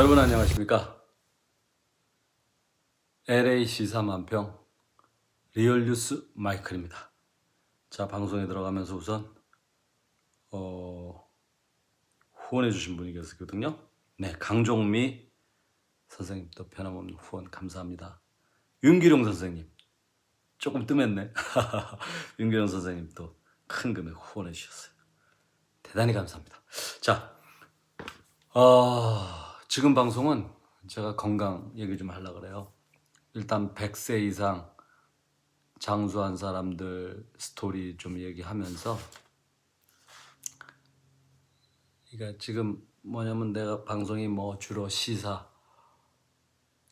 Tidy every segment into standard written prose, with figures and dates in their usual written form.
여러분 안녕하십니까? LA 시사만평 리얼뉴스 마이클입니다. 자, 방송에 들어가면서 우선 후원해 주신 분이 계시거든요. 네, 강종미 선생님도 변함없는 후원 감사합니다. 윤기룡 선생님 조금 뜸했네. 윤기룡 선생님도 큰 금액 후원해 주셨어요. 대단히 감사합니다. 자, 지금 방송은 제가 건강 얘기 좀 하려고 그래요. 일단 100세 이상 장수한 사람들 스토리 좀 얘기하면서, 그러니까 지금 뭐냐면 내가 방송이 뭐 주로 시사,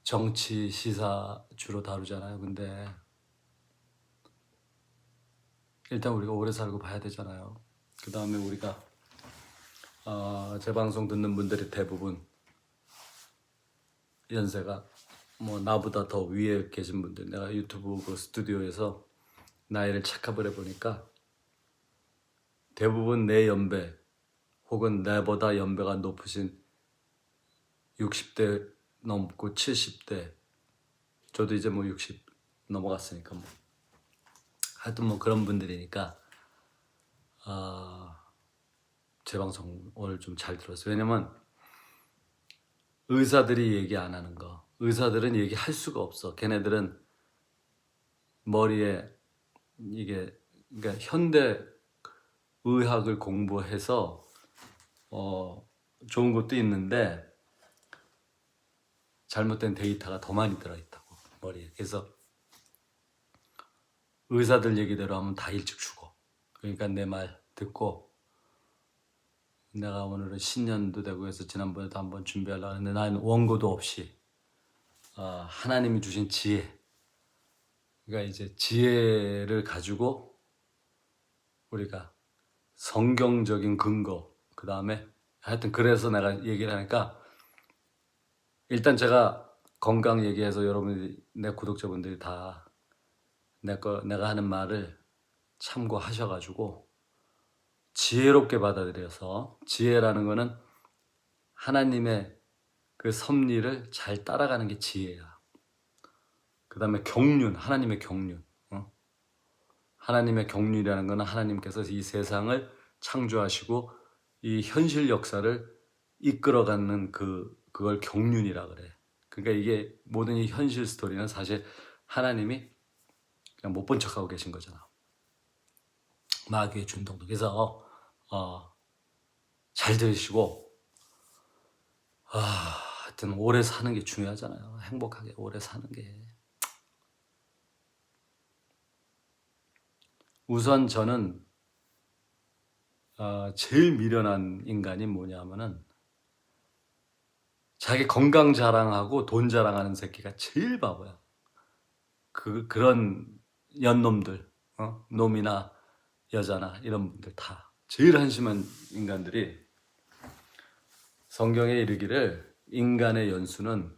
정치 시사 주로 다루잖아요. 근데 일단 우리가 오래 살고 봐야 되잖아요. 그 다음에 우리가 제 방송 듣는 분들이 대부분 연세가 뭐 나보다 더 위에 계신 분들, 내가 유튜브 그 스튜디오에서 나이를 체크를 해보니까 대부분 내 연배 혹은 나보다 연배가 높으신 60대 넘고 70대, 저도 이제 뭐 60 넘어갔으니까 뭐 하여튼 뭐 그런 분들이니까 제 방송 오늘 좀 잘 들었어요. 왜냐면 의사들이 얘기 안 하는 거, 의사들은 얘기할 수가 없어. 걔네들은 머리에 이게, 그러니까 현대 의학을 공부해서 좋은 것도 있는데 잘못된 데이터가 더 많이 들어있다고 머리에. 그래서 의사들 얘기대로 하면 다 일찍 죽어. 그러니까 내 말 듣고, 내가 오늘은 신년도 되고 해서 지난번에도 한번 준비하려고 했는데 나는 원고도 없이 하나님이 주신 지혜, 그러니까 이제 지혜를 가지고 우리가 성경적인 근거, 그 다음에 하여튼 그래서 내가 얘기를 하니까, 일단 제가 건강 얘기해서 여러분들이, 내 구독자분들이 다 내가 하는 말을 참고하셔가지고 지혜롭게 받아들여서, 지혜라는 거는 하나님의 그 섭리를 잘 따라가는 게 지혜야. 그 다음에 경륜, 하나님의 경륜. 하나님의 경륜이라는 거는 하나님께서 이 세상을 창조하시고 이 현실 역사를 이끌어가는 그걸 경륜이라 그래. 그러니까 이게 모든 이 현실 스토리는 사실 하나님이 그냥 못 본 척하고 계신 거잖아. 마귀의 준동도. 그래서 잘 들으시고, 하여튼 오래 사는 게 중요하잖아요. 행복하게 오래 사는 게. 우선 저는 제일 미련한 인간이 뭐냐면은 자기 건강 자랑하고 돈 자랑하는 새끼가 제일 바보야. 그런 연놈들, 놈이나 여자나 이런 분들 다 제일 한심한 인간들이, 성경에 이르기를 인간의 연수는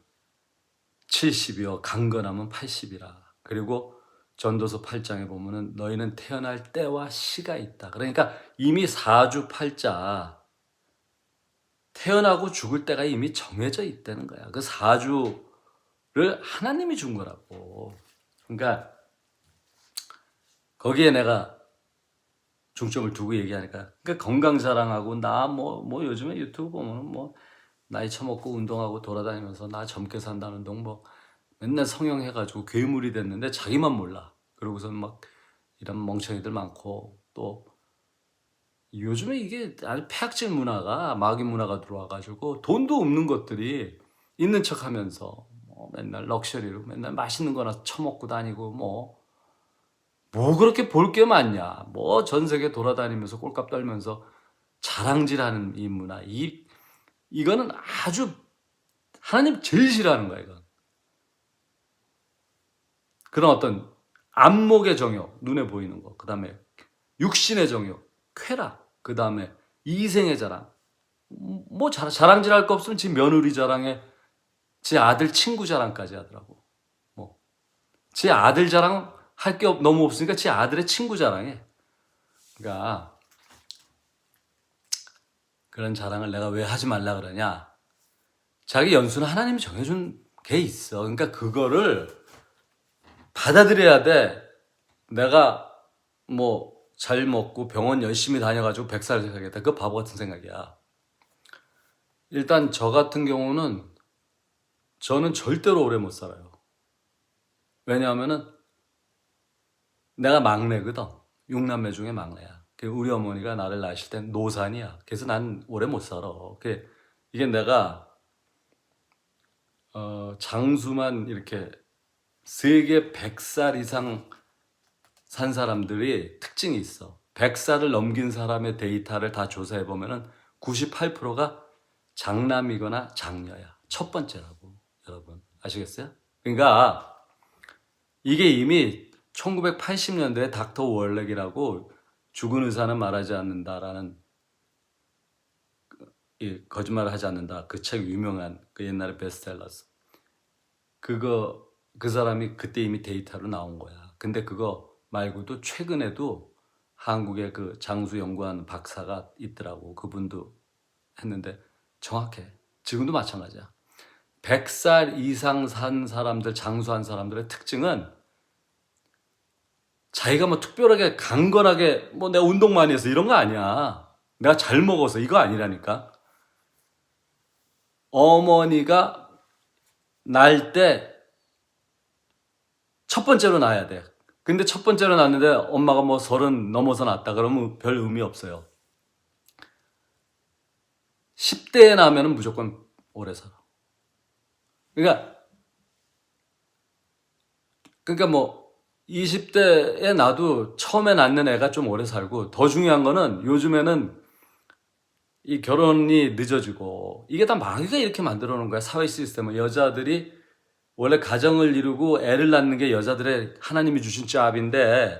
70이요 강건하면 80이라. 그리고 전도서 8장에 보면은 너희는 태어날 때와 시가 있다. 그러니까 이미 사주팔자, 태어나고 죽을 때가 이미 정해져 있다는 거야. 그 사주를 하나님이 준 거라고. 그러니까 거기에 내가 중점을 두고 얘기하니까, 그러니까 건강 자랑하고 나 뭐 요즘에 유튜브 보면은 뭐 나이 처먹고 운동하고 돌아다니면서 나 젊게 산다는 동 뭐 맨날 성형해가지고 괴물이 됐는데 자기만 몰라. 그러고선 막 이런 멍청이들 많고, 또 요즘에 이게 아주 폐악질 문화가, 마귀 문화가 들어와가지고 돈도 없는 것들이 있는 척하면서 뭐 맨날 럭셔리로 맨날 맛있는 거나 처먹고 다니고, 뭐 그렇게 볼 게 많냐. 뭐 전 세계 돌아다니면서 꼴값 떨면서 자랑질하는 이 문화, 이거는 아주 하나님 제일 싫어하는 거야. 이건 그런 어떤 안목의 정욕, 눈에 보이는 거, 그 다음에 육신의 정욕, 쾌락, 그 다음에 이생의 자랑. 뭐 자랑질할 거 없으면 지 며느리 자랑에 지 아들 친구 자랑까지 하더라고. 지 아들 자랑 할 게 너무 없으니까 지 아들의 친구 자랑해. 그러니까 그런 자랑을 내가 왜 하지 말라 그러냐. 자기 연수는 하나님이 정해준 게 있어. 그러니까 그거를 받아들여야 돼. 내가 뭐 잘 먹고 병원 열심히 다녀가지고 100살 살겠다. 그거 바보 같은 생각이야. 일단 저 같은 경우는 저는 절대로 오래 못 살아요. 왜냐하면은 내가 막내거든. 6남매 중에 막내야. 우리 어머니가 나를 낳으실 땐 노산이야. 그래서 난 오래 못 살아. 이게 내가 장수만 이렇게 세계 100살 이상 산 사람들이 특징이 있어. 100살을 넘긴 사람의 데이터를 다 조사해 보면은 98%가 장남이거나 장녀야. 첫 번째라고. 여러분 아시겠어요? 그러니까 이게 이미 1980년대에 닥터 월렉이라고 죽은 의사는 말하지 않는다라는 거짓말을 하지 않는다. 그 책 유명한 그 옛날에 베스트셀러스. 그 사람이 그때 이미 데이터로 나온 거야. 근데 그거 말고도 최근에도 한국의 그 장수 연구하는 박사가 있더라고. 그분도 했는데 정확해. 지금도 마찬가지야. 100살 이상 산 사람들, 장수한 사람들의 특징은 자기가 뭐 특별하게 강건하게 뭐 내가 운동 많이 해서 이런 거 아니야. 내가 잘 먹어서 이거 아니라니까. 어머니가 날 때 첫 번째로 낳아야 돼. 근데 첫 번째로 낳는데 엄마가 뭐 30 넘어서 낳았다 그러면 별 의미 없어요. 10대에 낳으면 무조건 오래 살아. 그러니까 뭐 20대에 나도 처음에 낳는 애가 좀 오래 살고, 더 중요한 거는 요즘에는 이 결혼이 늦어지고 이게 다 마귀가 이렇게 만들어 놓은 거야. 사회 시스템은 여자들이 원래 가정을 이루고 애를 낳는 게 여자들의 하나님이 주신 잡인데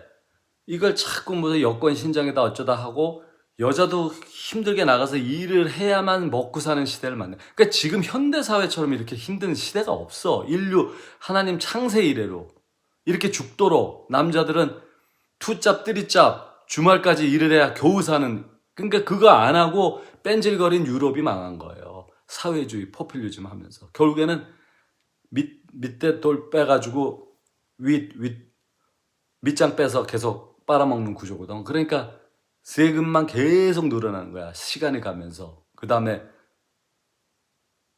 이걸 자꾸 무슨 여권 신장에다 어쩌다 하고 여자도 힘들게 나가서 일을 해야만 먹고 사는 시대를 만나. 그러니까 지금 현대 사회처럼 이렇게 힘든 시대가 없어. 인류 하나님 창세 이래로 이렇게 죽도록 남자들은 투잡 뜨리잡 주말까지 일을 해야 겨우 사는. 그러니까 그거 안 하고 뺀질거린 유럽이 망한 거예요. 사회주의 포퓰리즘 하면서 결국에는 밑에 돌 빼가지고 밑장 빼서 계속 빨아먹는 구조거든. 그러니까 세금만 계속 늘어나는 거야. 시간이 가면서. 그 다음에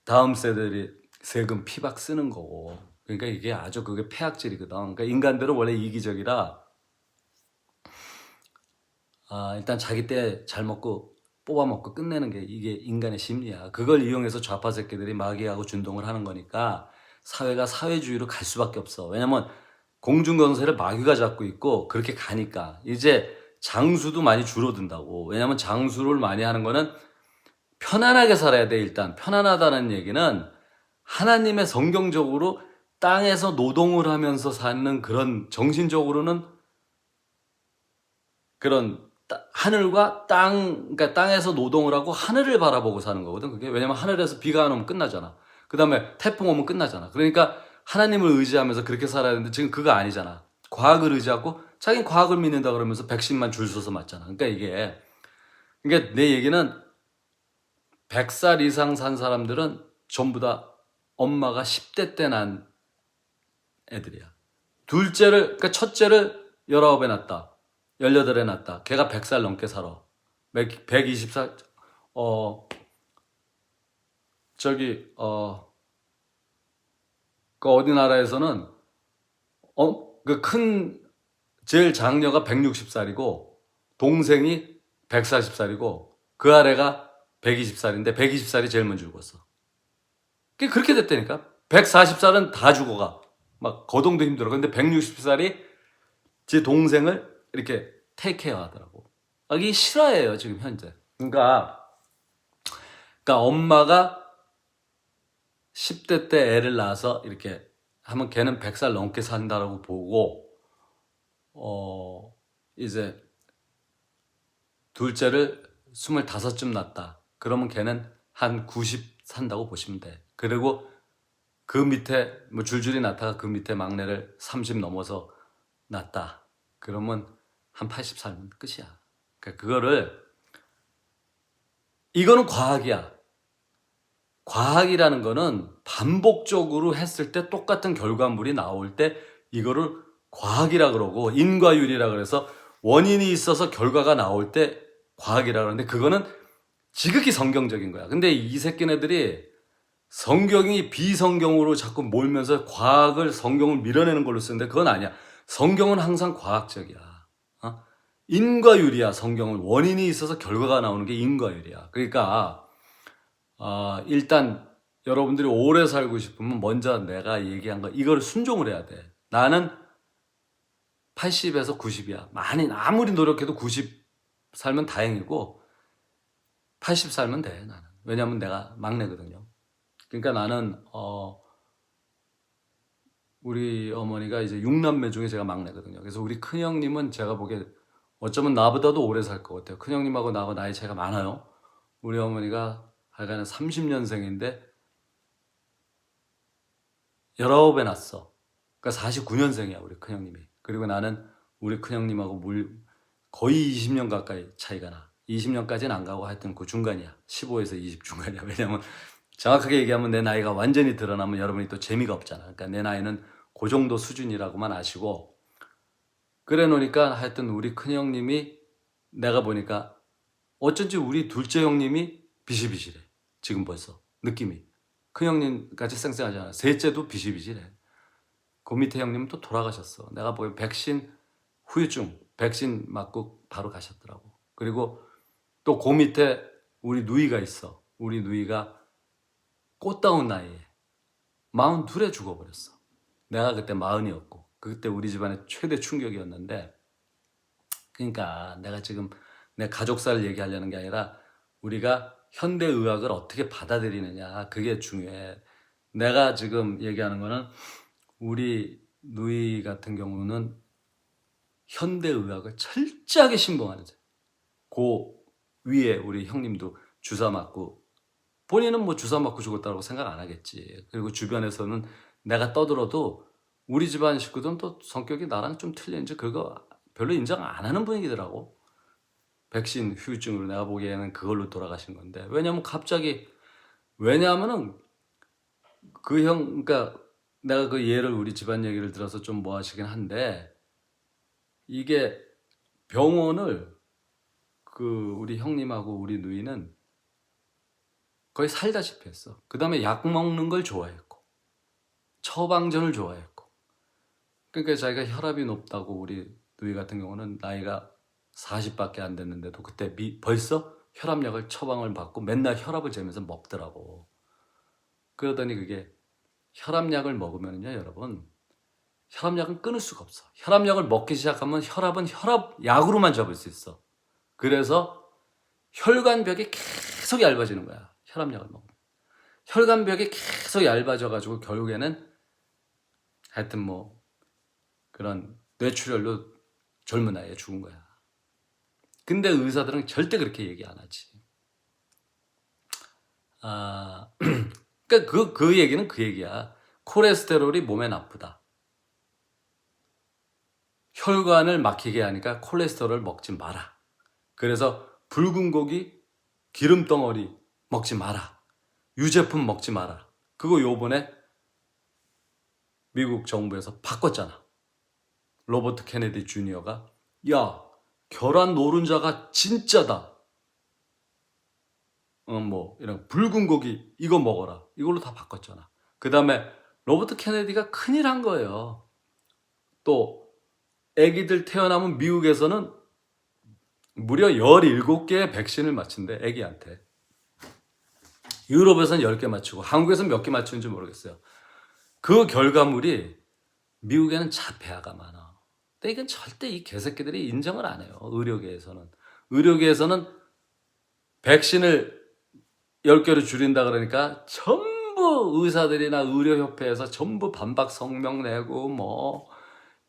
다음 세대들이 세금 피박 쓰는 거고. 그러니까 이게 아주 그게 폐악질이거든. 그러니까 인간들은 원래 이기적이라 일단 자기 때 잘 먹고 뽑아먹고 끝내는 게 이게 인간의 심리야. 그걸 이용해서 좌파 새끼들이 마귀하고 준동을 하는 거니까 사회가 사회주의로 갈 수밖에 없어. 왜냐면 공중건설을 마귀가 잡고 있고 그렇게 가니까 이제 장수도 많이 줄어든다고. 왜냐면 장수를 많이 하는 거는 편안하게 살아야 돼. 일단 편안하다는 얘기는 하나님의 성경적으로 땅에서 노동을 하면서 사는 그런, 정신적으로는 그런 하늘과 땅, 그러니까 땅에서 노동을 하고 하늘을 바라보고 사는 거거든. 그게 왜냐면 하늘에서 비가 안 오면 끝나잖아. 그 다음에 태풍 오면 끝나잖아. 그러니까 하나님을 의지하면서 그렇게 살아야 되는데 지금 그거 아니잖아. 과학을 의지하고 자기는 과학을 믿는다 그러면서 백신만 줄 서서 맞잖아. 그러니까 내 얘기는 100살 이상 산 사람들은 전부 다 엄마가 10대 때 난 애들이야. 그러니까 첫째를 19에 낳았다. 18에 낳았다. 걔가 100살 넘게 살아. 120살, 그 어디 나라에서는, 제일 장녀가 160살이고, 동생이 140살이고, 그 아래가 120살인데, 120살이 제일 먼저 죽었어. 그렇게 됐다니까? 140살은 다 죽어가. 막, 거동도 힘들어. 근데 160살이 제 동생을 이렇게 테이크케어 하더라고. 이게 실화예요, 지금 현재. 그러니까 엄마가 10대 때 애를 낳아서 이렇게 하면 걔는 100살 넘게 산다라고 보고, 이제 둘째를 25쯤 낳았다. 그러면 걔는 한 90 산다고 보시면 돼. 그리고 그 밑에 뭐 줄줄이 낳다가 그 밑에 막내를 30 넘어서 낳았다. 그러면 한 80 살면 끝이야. 그러니까 이거는 과학이야. 과학이라는 거는 반복적으로 했을 때 똑같은 결과물이 나올 때 이거를 과학이라 그러고, 인과율이라 그래서 원인이 있어서 결과가 나올 때 과학이라 그러는데, 그거는 지극히 성경적인 거야. 근데 이 새끼네들이 성경이 비성경으로 자꾸 몰면서 과학을, 성경을 밀어내는 걸로 쓰는데 그건 아니야. 성경은 항상 과학적이야. 인과율이야. 성경은 원인이 있어서 결과가 나오는 게 인과율이야. 그러니까 일단 여러분들이 오래 살고 싶으면 먼저 내가 얘기한 거 이걸 순종을 해야 돼. 나는 80에서 90이야. 아무리 노력해도 90 살면 다행이고 80 살면 돼. 나는. 왜냐면 내가 막내거든요. 그러니까 나는 우리 어머니가 이제 6남매 중에 제가 막내거든요. 그래서 우리 큰형님은 제가 보기에 어쩌면 나보다도 오래 살 것 같아요. 큰형님하고 나하고 나이 차이가 많아요. 우리 어머니가 하여간에 30년생인데 19에 났어. 그러니까 49년생이야, 우리 큰형님이. 그리고 나는 우리 큰형님하고 거의 20년 가까이 차이가 나. 20년까지는 안 가고 하여튼 그 중간이야. 15에서 20 중간이야. 왜냐면 정확하게 얘기하면 내 나이가 완전히 드러나면 여러분이 또 재미가 없잖아. 그러니까 내 나이는 그 정도 수준이라고만 아시고, 그래 놓으니까 하여튼 우리 큰형님이, 내가 보니까 어쩐지 우리 둘째 형님이 비실비실해. 지금 벌써 느낌이. 큰형님 같이 쌩쌩하잖아. 셋째도 비실비실해. 그 밑에 형님은 또 돌아가셨어. 내가 보기엔 백신 후유증, 백신 맞고 바로 가셨더라고. 그리고 또 그 밑에 우리 누이가 있어. 우리 누이가 꽃다운 나이에 42에 죽어버렸어. 내가 그때 40이었고 그때 우리 집안의 최대 충격이었는데, 그러니까 내가 지금 내 가족사를 얘기하려는 게 아니라 우리가 현대의학을 어떻게 받아들이느냐, 그게 중요해. 내가 지금 얘기하는 거는 우리 누이 같은 경우는 현대의학을 철저하게 신봉하는 자. 그 위에 우리 형님도 주사 맞고, 본인은 뭐 주사 맞고 죽었다고 생각 안 하겠지. 그리고 주변에서는 내가 떠들어도 우리 집안 식구들은 또 성격이 나랑 좀 틀린지 그거 별로 인정 안 하는 분위기더라고. 백신 후유증으로 내가 보기에는 그걸로 돌아가신 건데, 왜냐하면은 그 형, 그러니까 내가 그 예를, 우리 집안 얘기를 들어서 좀 뭐 하시긴 한데, 이게 병원을 우리 형님하고 우리 누이는 거의 살다시피 했어. 그 다음에 약 먹는 걸 좋아했고, 처방전을 좋아했고. 그러니까 자기가 혈압이 높다고, 우리 누이 같은 경우는 나이가 40밖에 안 됐는데도 그때 벌써 혈압약을 처방을 받고 맨날 혈압을 재면서 먹더라고. 그러더니 그게 혈압약을 먹으면요, 여러분, 혈압약은 끊을 수가 없어. 혈압약을 먹기 시작하면 혈압은 혈압약으로만 잡을 수 있어. 그래서 혈관벽이 계속 얇아지는 거야. 혈압약을 먹으면. 혈관벽이 계속 얇아져가지고 결국에는 하여튼 뭐 그런 뇌출혈로 젊은 나이에 죽은 거야. 근데 의사들은 절대 그렇게 얘기 안 하지. 그러니까 그 얘기는 그 얘기야. 콜레스테롤이 몸에 나쁘다. 혈관을 막히게 하니까 콜레스테롤을 먹지 마라. 그래서 붉은 고기, 기름덩어리 먹지 마라. 유제품 먹지 마라. 그거 요번에 미국 정부에서 바꿨잖아. 로버트 케네디 주니어가, 야, 계란 노른자가 진짜다. 뭐 이런 붉은 고기 이거 먹어라. 이걸로 다 바꿨잖아. 그 다음에 로버트 케네디가 큰일 한 거예요. 또 애기들 태어나면 미국에서는 무려 17개의 백신을 맞춘대, 애기한테. 유럽에서는 10개 맞추고 한국에서는 몇 개 맞추는지 모르겠어요. 그 결과물이 미국에는 자폐아가 많아. 근데 이건 절대 이 개새끼들이 인정을 안 해요. 의료계에서는 백신을 10개로 줄인다 그러니까 전부 의사들이나 의료협회에서 전부 반박 성명 내고, 뭐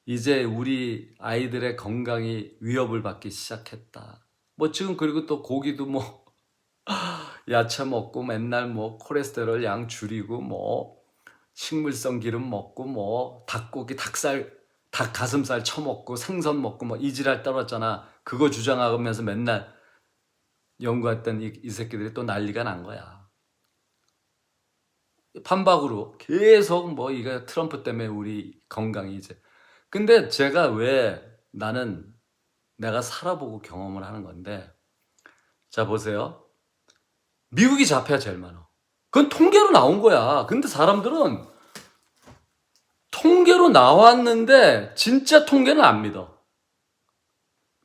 이제 우리 아이들의 건강이 위협을 받기 시작했다. 뭐 지금 그리고 또 고기도 뭐 야채 먹고 맨날 뭐 콜레스테롤 양 줄이고, 뭐 식물성 기름 먹고, 뭐 닭고기, 닭살, 닭 가슴살 처먹고 생선 먹고 뭐 이지랄 떨었잖아. 그거 주장하면서 맨날 연구했던 이 새끼들이 또 난리가 난 거야. 판박으로 계속 뭐 이거 트럼프 때문에 우리 건강이 이제. 근데 제가 왜 나는 내가 살아보고 경험을 하는 건데, 자 보세요. 미국이 자폐가 제일 많아. 그건 통계로 나온 거야. 근데 사람들은 통계로 나왔는데 진짜 통계는 안 믿어.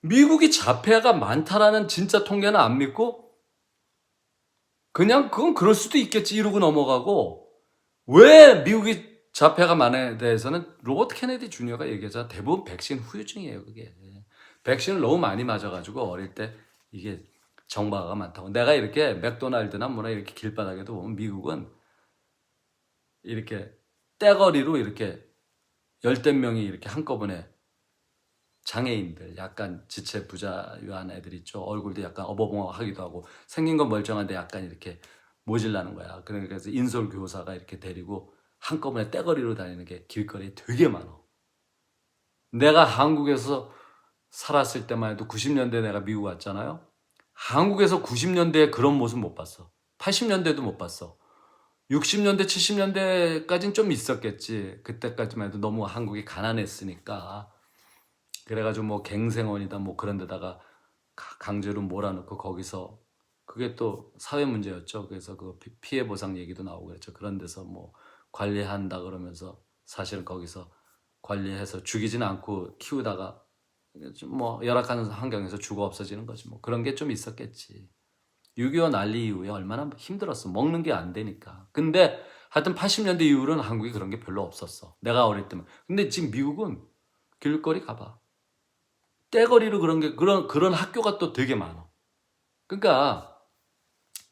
미국이 자폐가 많다라는 진짜 통계는 안 믿고 그냥 그건 그럴 수도 있겠지 이러고 넘어가고, 왜 미국이 자폐가 많에 대해서는 로버트 케네디 주니어가 얘기하자 대부분 백신 후유증이에요. 그게 백신을 너무 많이 맞아가지고 어릴 때 이게 정파가 많다고. 내가 이렇게 맥도날드나 뭐나 이렇게 길바닥에도 보면 미국은 이렇게 떼거리로 이렇게 열댓 명이 이렇게 한꺼번에 장애인들, 약간 지체 부자유한 애들 있죠. 얼굴도 약간 어버벙어하기도 하고 생긴 건 멀쩡한데 약간 이렇게 모질라는 거야. 그래서 인솔 교사가 이렇게 데리고 한꺼번에 떼거리로 다니는 게 길거리에 되게 많아. 내가 한국에서 살았을 때만 해도 90년대 내가 미국 왔잖아요. 한국에서 90년대에 그런 모습 못 봤어. 80년대도 못 봤어. 60년대, 70년대까지는 좀 있었겠지. 그때까지만 해도 너무 한국이 가난했으니까. 그래가지고 뭐 갱생원이다 뭐 그런 데다가 강제로 몰아넣고 거기서 그게 또 사회 문제였죠. 그래서 그 피해 보상 얘기도 나오고 그랬죠. 그런 데서 뭐 관리한다 그러면서 사실은 거기서 관리해서 죽이지는 않고 키우다가 뭐 열악한 환경에서 죽어 없어지는 거지. 뭐 그런 게 좀 있었겠지. 6.25 난리 이후에 얼마나 힘들었어. 먹는 게 안 되니까. 근데 하여튼 80년대 이후로는 한국이 그런 게 별로 없었어. 내가 어릴 때만. 근데 지금 미국은 길거리 가봐. 떼거리로 그런 게 그런 학교가 또 되게 많아. 그러니까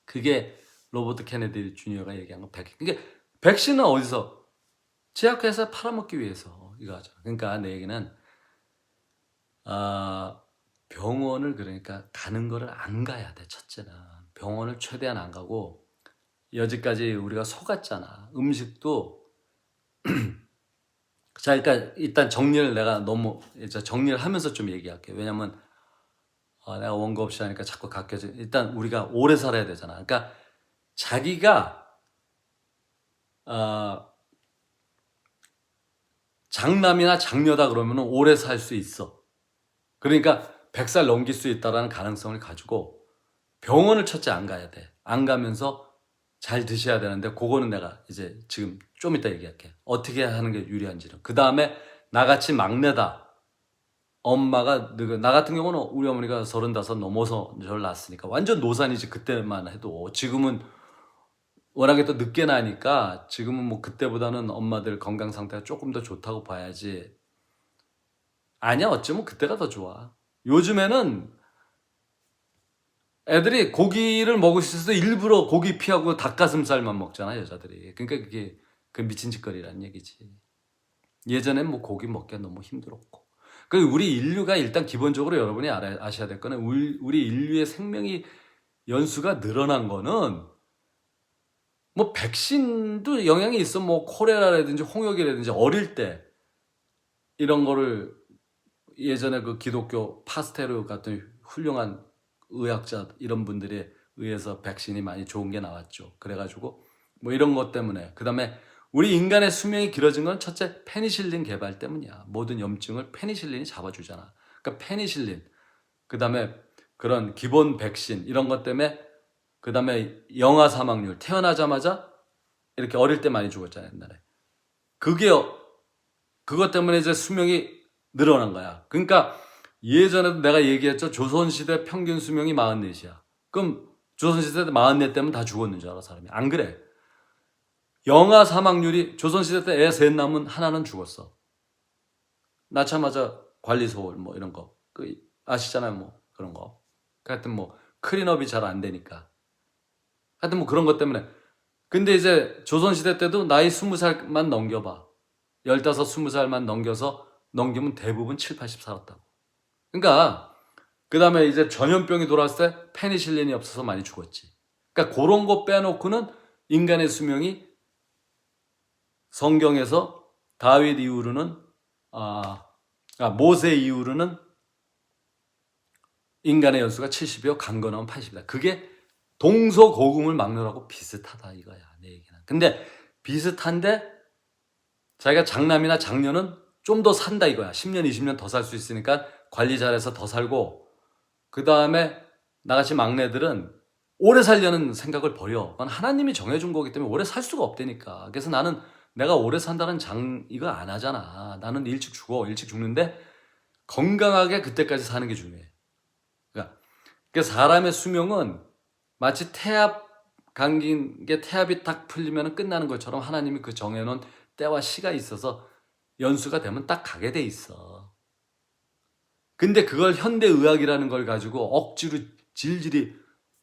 그게 로버트 케네디 주니어가 얘기한 거 백신. 그러니까 백신은 어디서? 제약회사 팔아먹기 위해서 이거 하죠. 그러니까 내 얘기는 병원을 그러니까 가는 거를 안 가야 돼. 첫째는 병원을 최대한 안 가고, 여지까지 우리가 속았잖아. 음식도 자, 그러니까 일단 정리를 내가 너무 이제 정리를 하면서 좀 얘기할게. 왜냐면 내가 원고 없이 하니까 자꾸 각겨져. 일단 우리가 오래 살아야 되잖아. 그러니까 자기가 어, 장남이나 장녀다 그러면 오래 살 수 있어. 그러니까 100살 넘길 수 있다라는 가능성을 가지고 병원을 첫째 안 가야 돼. 안 가면서 잘 드셔야 되는데, 그거는 내가 이제 지금 좀 이따 얘기할게. 어떻게 하는 게 유리한지는. 그 다음에 나같이 막내다. 엄마가 나 같은 경우는 우리 어머니가 35 넘어서 저를 낳았으니까 완전 노산이지. 그때만 해도. 지금은 워낙에 또 늦게 나니까 지금은 뭐 그때보다는 엄마들 건강 상태가 조금 더 좋다고 봐야지. 아니야, 어쩌면 그때가 더 좋아. 요즘에는 애들이 고기를 먹을 수 있어도 일부러 고기 피하고 닭가슴살만 먹잖아, 여자들이. 그러니까 그게 그 미친 짓거리란 얘기지. 예전엔 뭐 고기 먹기가 너무 힘들었고. 그 우리 인류가 일단 기본적으로 여러분이 아셔야 될 거는 우리 인류의 생명이 연수가 늘어난 거는 뭐 백신도 영향이 있어. 뭐 콜레라라든지 홍역이라든지 어릴 때 이런 거를 예전에 그 기독교 파스테르 같은 훌륭한 의학자 이런 분들에 의해서 백신이 많이 좋은 게 나왔죠. 그래가지고 뭐 이런 것 때문에, 그 다음에 우리 인간의 수명이 길어진 건 첫째 페니실린 개발 때문이야. 모든 염증을 페니실린이 잡아주잖아. 그러니까 페니실린, 그 다음에 그런 기본 백신 이런 것 때문에, 그 다음에 영아 사망률, 태어나자마자 이렇게 어릴 때 많이 죽었잖아 옛날에. 그게 그것 때문에 이제 수명이 늘어난 거야. 그러니까 예전에도 내가 얘기했죠. 조선시대 평균 수명이 44이야. 그럼 조선시대 때 44 때면 다 죽었는 줄 알아, 사람이. 안 그래. 영아 사망률이 조선시대 때 애 셋 낳으면 하나는 죽었어. 낳자마자 관리소홀 뭐 이런 거. 아시잖아요, 뭐 그런 거. 하여튼 뭐 클린업이 잘 안 되니까. 하여튼 뭐 그런 것 때문에. 근데 이제 조선시대 때도 나이 20살만 넘겨봐. 15, 20살만 넘기면 대부분 7, 80 살았다고. 그러니까 그 다음에 이제 전염병이 돌아왔을 때 페니실린이 없어서 많이 죽었지. 그러니까 그런 거 빼놓고는 인간의 수명이 성경에서 다윗 이후로는 모세 이후로는 인간의 연수가 70이요 강건하면 80이다. 그게 동서고금을 막론하고 비슷하다 이거야, 내 얘기는. 근데 비슷한데 자기가 장남이나 장녀는 좀 더 산다 이거야. 10년, 20년 더 살 수 있으니까 관리 잘해서 더 살고, 그 다음에 나같이 막내들은 오래 살려는 생각을 버려. 그건 하나님이 정해준 거기 때문에 오래 살 수가 없다니까. 그래서 나는 내가 오래 산다는 이거 안 하잖아. 나는 일찍 죽어. 일찍 죽는데 건강하게 그때까지 사는 게 중요해. 그러니까 사람의 수명은 마치 태압 감긴 게 태압이 딱 풀리면 끝나는 것처럼 하나님이 그 정해놓은 때와 시가 있어서 연수가 되면 딱 가게 돼 있어. 근데 그걸 현대의학이라는 걸 가지고 억지로 질질이,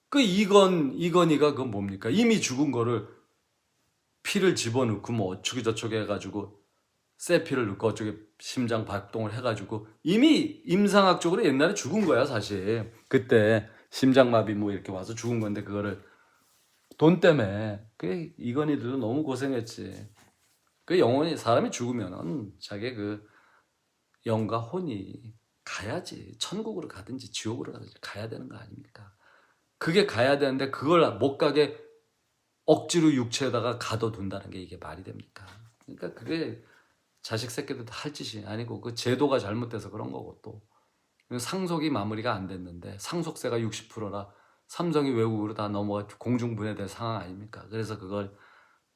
그 이건희가 그건 뭡니까? 이미 죽은 거를 피를 집어넣고 뭐 어쩌고 저쩌고 해가지고 세피를 넣고 어쩌고 심장 박동을 해가지고 이미 임상학적으로 옛날에 죽은 거야 사실. 그때 심장마비 뭐 이렇게 와서 죽은 건데 그거를 돈 때문에. 그 이건희들도 너무 고생했지. 그 영혼이, 사람이 죽으면은 자기 그 영과 혼이 가야지. 천국으로 가든지 지옥으로 가든지 가야 되는 거 아닙니까? 그게 가야 되는데 그걸 못 가게 억지로 육체에다가 가둬둔다는 게 이게 말이 됩니까? 그러니까 그게 자식 새끼들도 할 짓이 아니고 그 제도가 잘못돼서 그런 거고, 또 상속이 마무리가 안 됐는데 상속세가 60%라 삼성이 외국으로 다 넘어가 공중분해될 상황 아닙니까? 그래서 그걸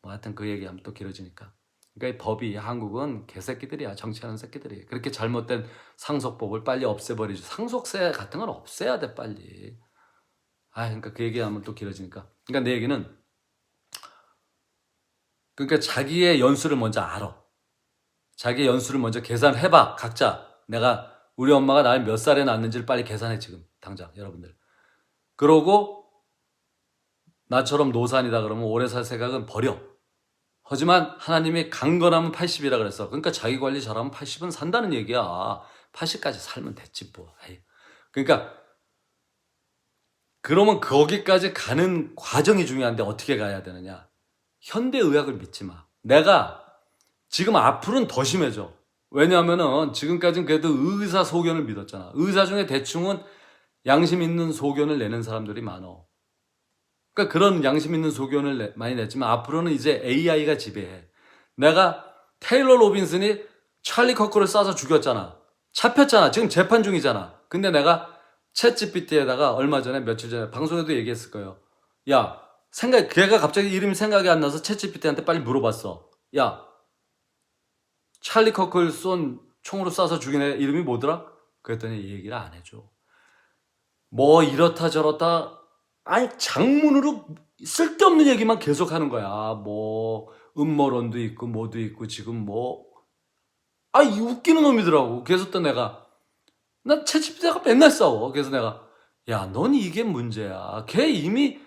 뭐 하여튼 그 얘기하면 또 길어지니까. 그러니까 이 법이, 한국은 개새끼들이야. 정치하는 새끼들이. 그렇게 잘못된 상속법을 빨리 없애버리죠. 상속세 같은 건 없애야 돼 빨리. 그러니까 그 얘기하면 또 길어지니까. 그러니까 내 얘기는, 그러니까 자기의 연수를 먼저 알아. 자기의 연수를 먼저 계산해봐. 각자. 우리 엄마가 나를 몇 살에 낳았는지를 빨리 계산해 지금 당장 여러분들. 그러고 나처럼 노산이다 그러면 오래 살 생각은 버려. 하지만 하나님이 강건하면 80이라 그랬어. 그러니까 자기 관리 잘하면 80은 산다는 얘기야. 80까지 살면 됐지 뭐. 그러니까 그러면 거기까지 가는 과정이 중요한데 어떻게 가야 되느냐. 현대의학을 믿지 마. 내가 지금 앞으로는 더 심해져. 왜냐하면은 지금까지는 그래도 의사 소견을 믿었잖아. 의사 중에 대충은 양심 있는 소견을 내는 사람들이 많어. 그러니까 그런 양심 있는 소견을 많이 냈지만 앞으로는 이제 AI가 지배해. 내가 테일러 로빈슨이 찰리 커크를 쏴서 죽였잖아. 잡혔잖아. 지금 재판 중이잖아. 근데 내가 챗GPT에다가 얼마 전에, 며칠 전에 방송에도 얘기했을 거예요. 야, 걔가 갑자기 이름이 생각이 안 나서 챗GPT한테 빨리 물어봤어. 야, 찰리 커크를 총으로 쏴서 죽인 애 이름이 뭐더라? 그랬더니 얘기를 안 해줘. 뭐 이렇다 저렇다, 장문으로 쓸데없는 얘기만 계속 하는 거야. 뭐 음모론도 있고 뭐도 있고 지금 이 웃기는 놈이더라고. 그래서 또 난 채찍대가 맨날 싸워. 그래서 내가, 야, 넌 이게 문제야. 걔 이미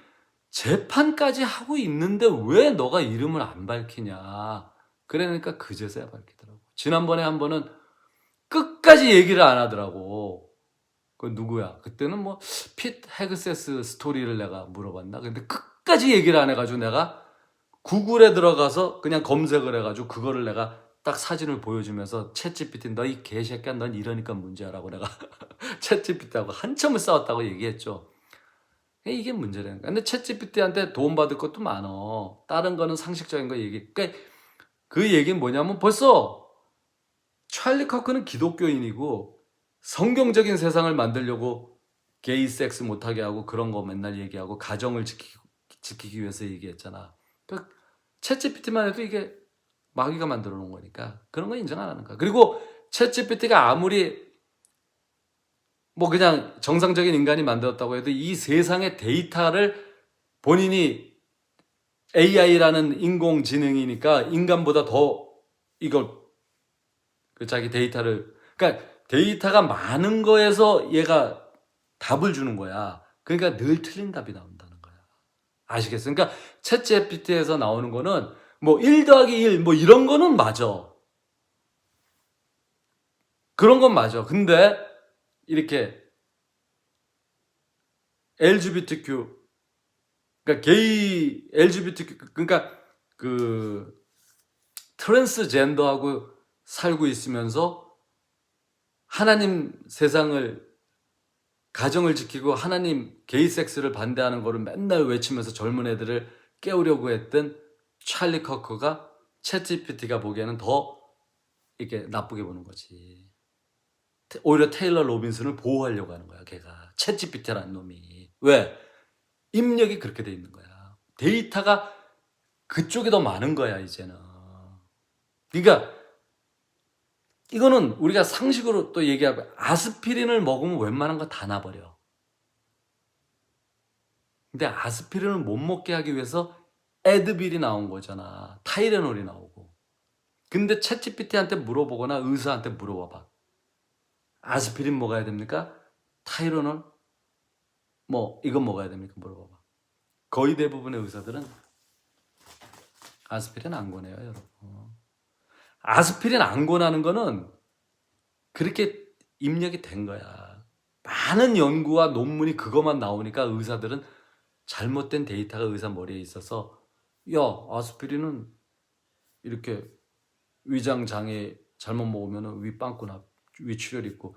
재판까지 하고 있는데 왜 너가 이름을 안 밝히냐. 그러니까 그제서야 밝히더라고. 지난번에 한 번은 끝까지 얘기를 안 하더라고. 그 누구야? 그때는 핏 헤그세스 스토리를 내가 물어봤나? 근데 끝까지 얘기를 안 해가지고 내가 구글에 들어가서 그냥 검색을 해가지고 그거를 내가 딱 사진을 보여주면서 챗GPT, 너 이 개새끼야, 넌 이러니까 문제야라고 내가 챗GPT하고 한참을 싸웠다고 얘기했죠. 이게 문제라는 거야. 근데 챗GPT한테 도움받을 것도 많어. 다른 거는 상식적인 거 얘기. 그러니까 그 얘기는 뭐냐면 벌써 찰리 커크는 기독교인이고 성경적인 세상을 만들려고 게이 섹스 못하게 하고 그런 거 맨날 얘기하고 가정을 지키기 위해서 얘기했잖아. 그러니까 챗GPT만 해도 이게 마귀가 만들어 놓은 거니까 그런 거 인정 안 하는 거야. 그리고 챗GPT가 아무리 그냥 정상적인 인간이 만들었다고 해도 이 세상의 데이터를 본인이 AI라는 인공지능이니까 인간보다 더 이걸 자기 데이터를, 그러니까 데이터가 많은 거에서 얘가 답을 주는 거야. 그러니까 늘 틀린 답이 나온다는 거야. 아시겠어요? 그러니까 챗GPT에서 나오는 거는 1 더하기 1 이런 거는 맞아. 그런 건 맞아. 근데 이렇게 LGBTQ, 그러니까 게이, LGBTQ, 그러니까 그 트랜스젠더하고 살고 있으면서 하나님 세상을, 가정을 지키고 하나님 게이 섹스를 반대하는 거를 맨날 외치면서 젊은 애들을 깨우려고 했던 찰리 커커가 챗GPT가 보기에는 더 이렇게 나쁘게 보는 거지. 오히려 테일러 로빈슨을 보호하려고 하는 거야, 걔가. 챗GPT라는 놈이. 왜? 입력이 그렇게 돼 있는 거야. 데이터가 그쪽이 더 많은 거야, 이제는. 그러니까 이거는 우리가 상식으로 또 얘기하면 아스피린을 먹으면 웬만한 거 다 나버려. 근데 아스피린을 못 먹게 하기 위해서 에드빌이 나온 거잖아. 타이레놀이 나오고. 근데 챗GPT한테 물어보거나 의사한테 물어봐봐. 아스피린 먹어야 됩니까? 타이레놀? 뭐 이거 먹어야 됩니까? 물어봐봐. 거의 대부분의 의사들은 아스피린 안 권해요, 여러분. 아스피린 안 권하는 거는 그렇게 입력이 된 거야. 많은 연구와 논문이 그것만 나오니까 의사들은 잘못된 데이터가 의사 머리에 있어서 야, 아스피린은 이렇게 위장 장애 잘못 먹으면 위 빵꾸나 위 출혈 있고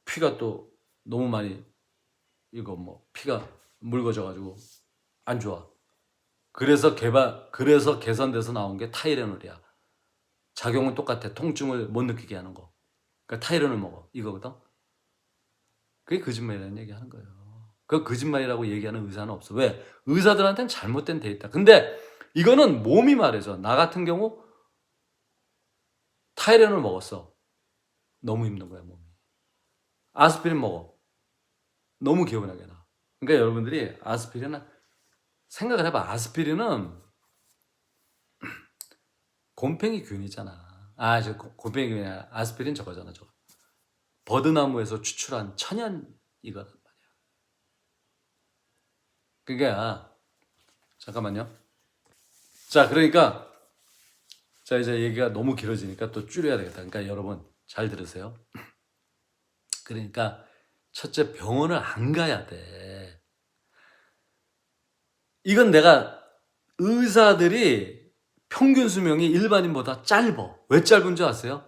피가 또 너무 많이 이거 뭐 피가 묽어져 가지고 안 좋아. 그래서 개선돼서 나온 게 타이레놀이야. 작용은 똑같아. 통증을 못 느끼게 하는 거. 그러니까 타이레놀 먹어. 이거거든. 그게 거짓말이라는 얘기 하는 거예요. 그 거짓말이라고 얘기하는 의사는 없어. 왜? 의사들한테는 잘못된 데이터. 근데 이거는 몸이 말해줘. 나 같은 경우 타이레놀 먹었어. 너무 힘든 거야, 몸이. 아스피린 먹어. 너무 개운하게 나. 그러니까 여러분들이 아스피린은 생각을 해봐. 아스피린은 곰팡이 균이잖아. 곰팡이 균이 아니라 아스피린 저거잖아, 저거. 버드나무에서 추출한 천연 이거란 말이야. 그러니까 잠깐만요. 자, 그러니까 자 이제 얘기가 너무 길어지니까 또 줄여야 되겠다. 그러니까 여러분 잘 들으세요. 그러니까 첫째 병원을 안 가야 돼. 이건 내가 의사들이 평균 수명이 일반인보다 짧아. 왜 짧은 줄 아세요?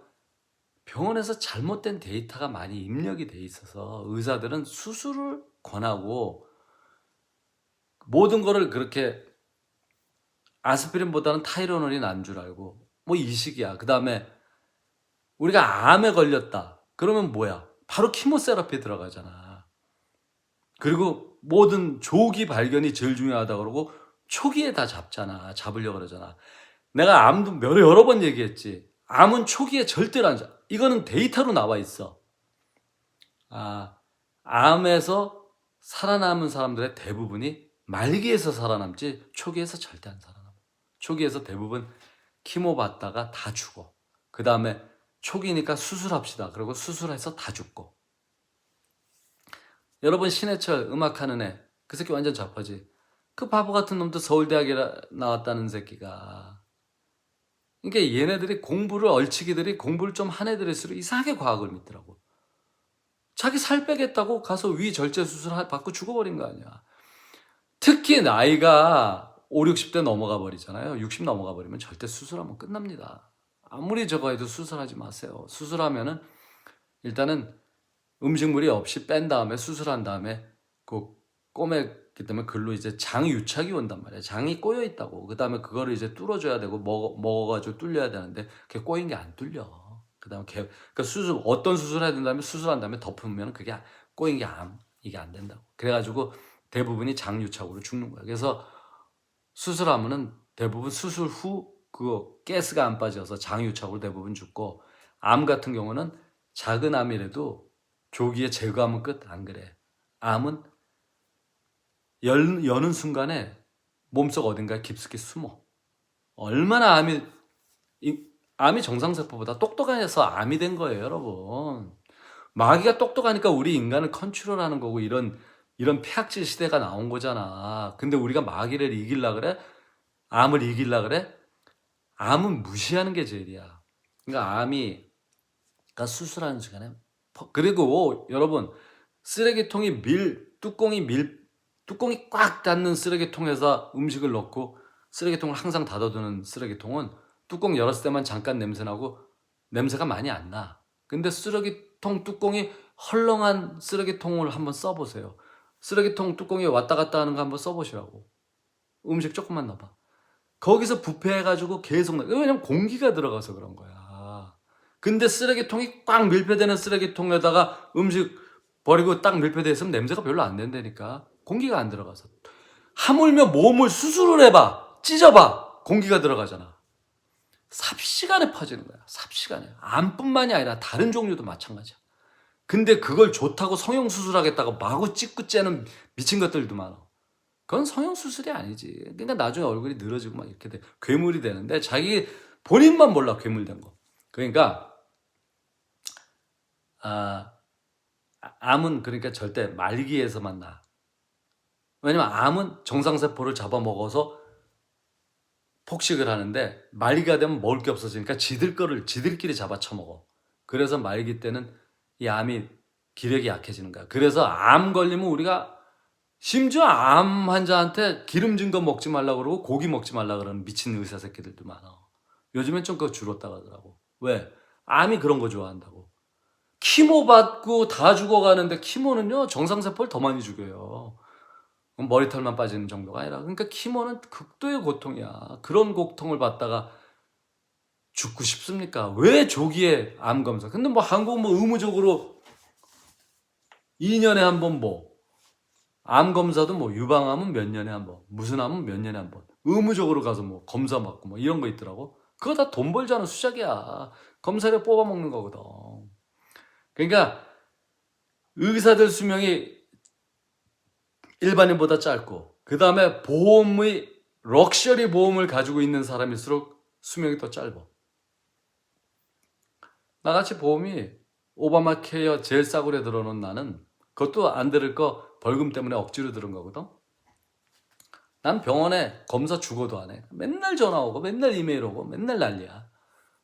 병원에서 잘못된 데이터가 많이 입력이 돼 있어서 의사들은 수술을 권하고 모든 거를 그렇게 아스피린보다는 타이레놀이 난 줄 알고 뭐 이 식이야. 그 다음에 우리가 암에 걸렸다. 그러면 뭐야? 바로 키모세라피 들어가잖아. 그리고 모든 조기 발견이 제일 중요하다 그러고 초기에 다 잡잖아. 잡으려고 그러잖아. 내가 암도 여러 번 얘기했지. 암은 초기에 절대로 안 잡아. 이거는 데이터로 나와 있어. 암에서 살아남은 사람들의 대부분이 말기에서 살아남지 초기에서 절대 안 살아남아. 초기에서 대부분 키모 받다가 다 죽어. 그 다음에 초기니까 수술합시다. 그리고 수술해서 다 죽고. 여러분 신해철 음악하는 애. 그 새끼 완전 잡하지. 그 바보 같은 놈도 서울대학에 나왔다는 새끼가. 그러니까 얘네들이 얼치기들이 공부를 좀 한 애들일수록 이상하게 과학을 믿더라고. 자기 살 빼겠다고 가서 위 절제 수술 받고 죽어버린 거 아니야. 특히 나이가 5, 60대 넘어가 버리잖아요. 60 넘어가 버리면 절대 수술하면 끝납니다. 아무리 저거 해도 수술하지 마세요. 수술하면은 일단은 음식물이 없이 뺀 다음에 수술한 다음에 그 꼬매기 때문에 글로 이제 장 유착이 온단 말이야. 장이 꼬여 있다고. 그 다음에 그거를 이제 뚫어줘야 되고 먹어가지고 뚫려야 되는데 그게 꼬인 게 안 뚫려. 그 다음에 그러니까 어떤 수술을 해야 된다면 수술한 다음에 덮으면 그게 꼬인 게 이게 안 된다고. 그래가지고 대부분이 장 유착으로 죽는 거야. 그래서 수술하면은 대부분 수술 후 그거 가스가 안 빠져서 장 유착으로 대부분 죽고 암 같은 경우는 작은 암이라도 조기에 제거하면 끝. 안 그래. 암은 여는 순간에 몸속 어딘가에 깊숙이 숨어. 얼마나 암이 정상세포보다 똑똑해서 암이 된 거예요, 여러분. 마귀가 똑똑하니까 우리 인간을 컨트롤하는 거고 이런 폐악질 시대가 나온 거잖아. 근데 우리가 마귀를 이길라 그래? 암을 이길라 그래? 암은 무시하는 게 제일이야. 그러니까 그러니까 수술하는 시간에 그리고 여러분 쓰레기통이 뚜껑이 꽉 닫는 쓰레기통에서 음식을 넣고 쓰레기통을 항상 닫아두는 쓰레기통은 뚜껑 열었을 때만 잠깐 냄새나고 냄새가 많이 안 나. 근데 쓰레기통 뚜껑이 헐렁한 쓰레기통을 한번 써보세요. 쓰레기통 뚜껑이 왔다 갔다 하는 거 한번 써보시라고. 음식 조금만 넣어봐. 거기서 부패해가지고 계속 왜냐면 공기가 들어가서 그런 거야. 근데 쓰레기통이 꽉 밀폐되는 쓰레기통에다가 음식 버리고 딱 밀폐돼 있으면 냄새가 별로 안 난다니까. 공기가 안 들어가서. 하물며 몸을 수술을 해봐, 찢어봐, 공기가 들어가잖아. 삽시간에 퍼지는 거야. 삽시간에. 암뿐만이 아니라 다른 종류도 마찬가지야. 근데 그걸 좋다고 성형수술하겠다고 마구 찍고 째는 미친 것들도 많아. 그건 성형수술이 아니지. 그러니까 나중에 얼굴이 늘어지고 막 이렇게 돼. 괴물이 되는데 자기 본인만 몰라, 괴물된 거. 그러니까 암은 그러니까 절대 말기에서만 나. 왜냐면 암은 정상세포를 잡아먹어서 폭식을 하는데 말기가 되면 먹을 게 없어지니까 지들끼리 잡아 처먹어. 그래서 말기 때는 이 암이 기력이 약해지는 거야. 그래서 암 걸리면 우리가 심지어 암 환자한테 기름진 거 먹지 말라 그러고 고기 먹지 말라 그러는 미친 의사 새끼들도 많아. 요즘엔 좀 그거 줄었다고 하더라고. 왜? 암이 그런 거 좋아한다고. 키모 받고 다 죽어가는데 키모는요 정상세포를 더 많이 죽여요. 머리털만 빠지는 정도가 아니라. 그러니까 키모는 극도의 고통이야. 그런 고통을 받다가 죽고 싶습니까? 왜 조기에 암 검사? 근데 뭐 한국 뭐 의무적으로 2년에 한 번 뭐 암 검사도 뭐 유방암은 몇 년에 한 번, 무슨 암은 몇 년에 한 번 의무적으로 가서 뭐 검사 받고 뭐 이런 거 있더라고. 그거 다 돈 벌자는 수작이야. 검사료 뽑아 먹는 거거든. 그러니까 의사들 수명이 일반인보다 짧고 그 다음에 보험의 럭셔리 보험을 가지고 있는 사람일수록 수명이 더 짧아. 나같이 보험이 오바마 케어 제일 싸구려 들어놓은 나는 그것도 안 들을 거 벌금 때문에 억지로 들은 거거든. 난 병원에 검사 죽어도 안 해. 맨날 전화 오고 맨날 이메일 오고 맨날 난리야.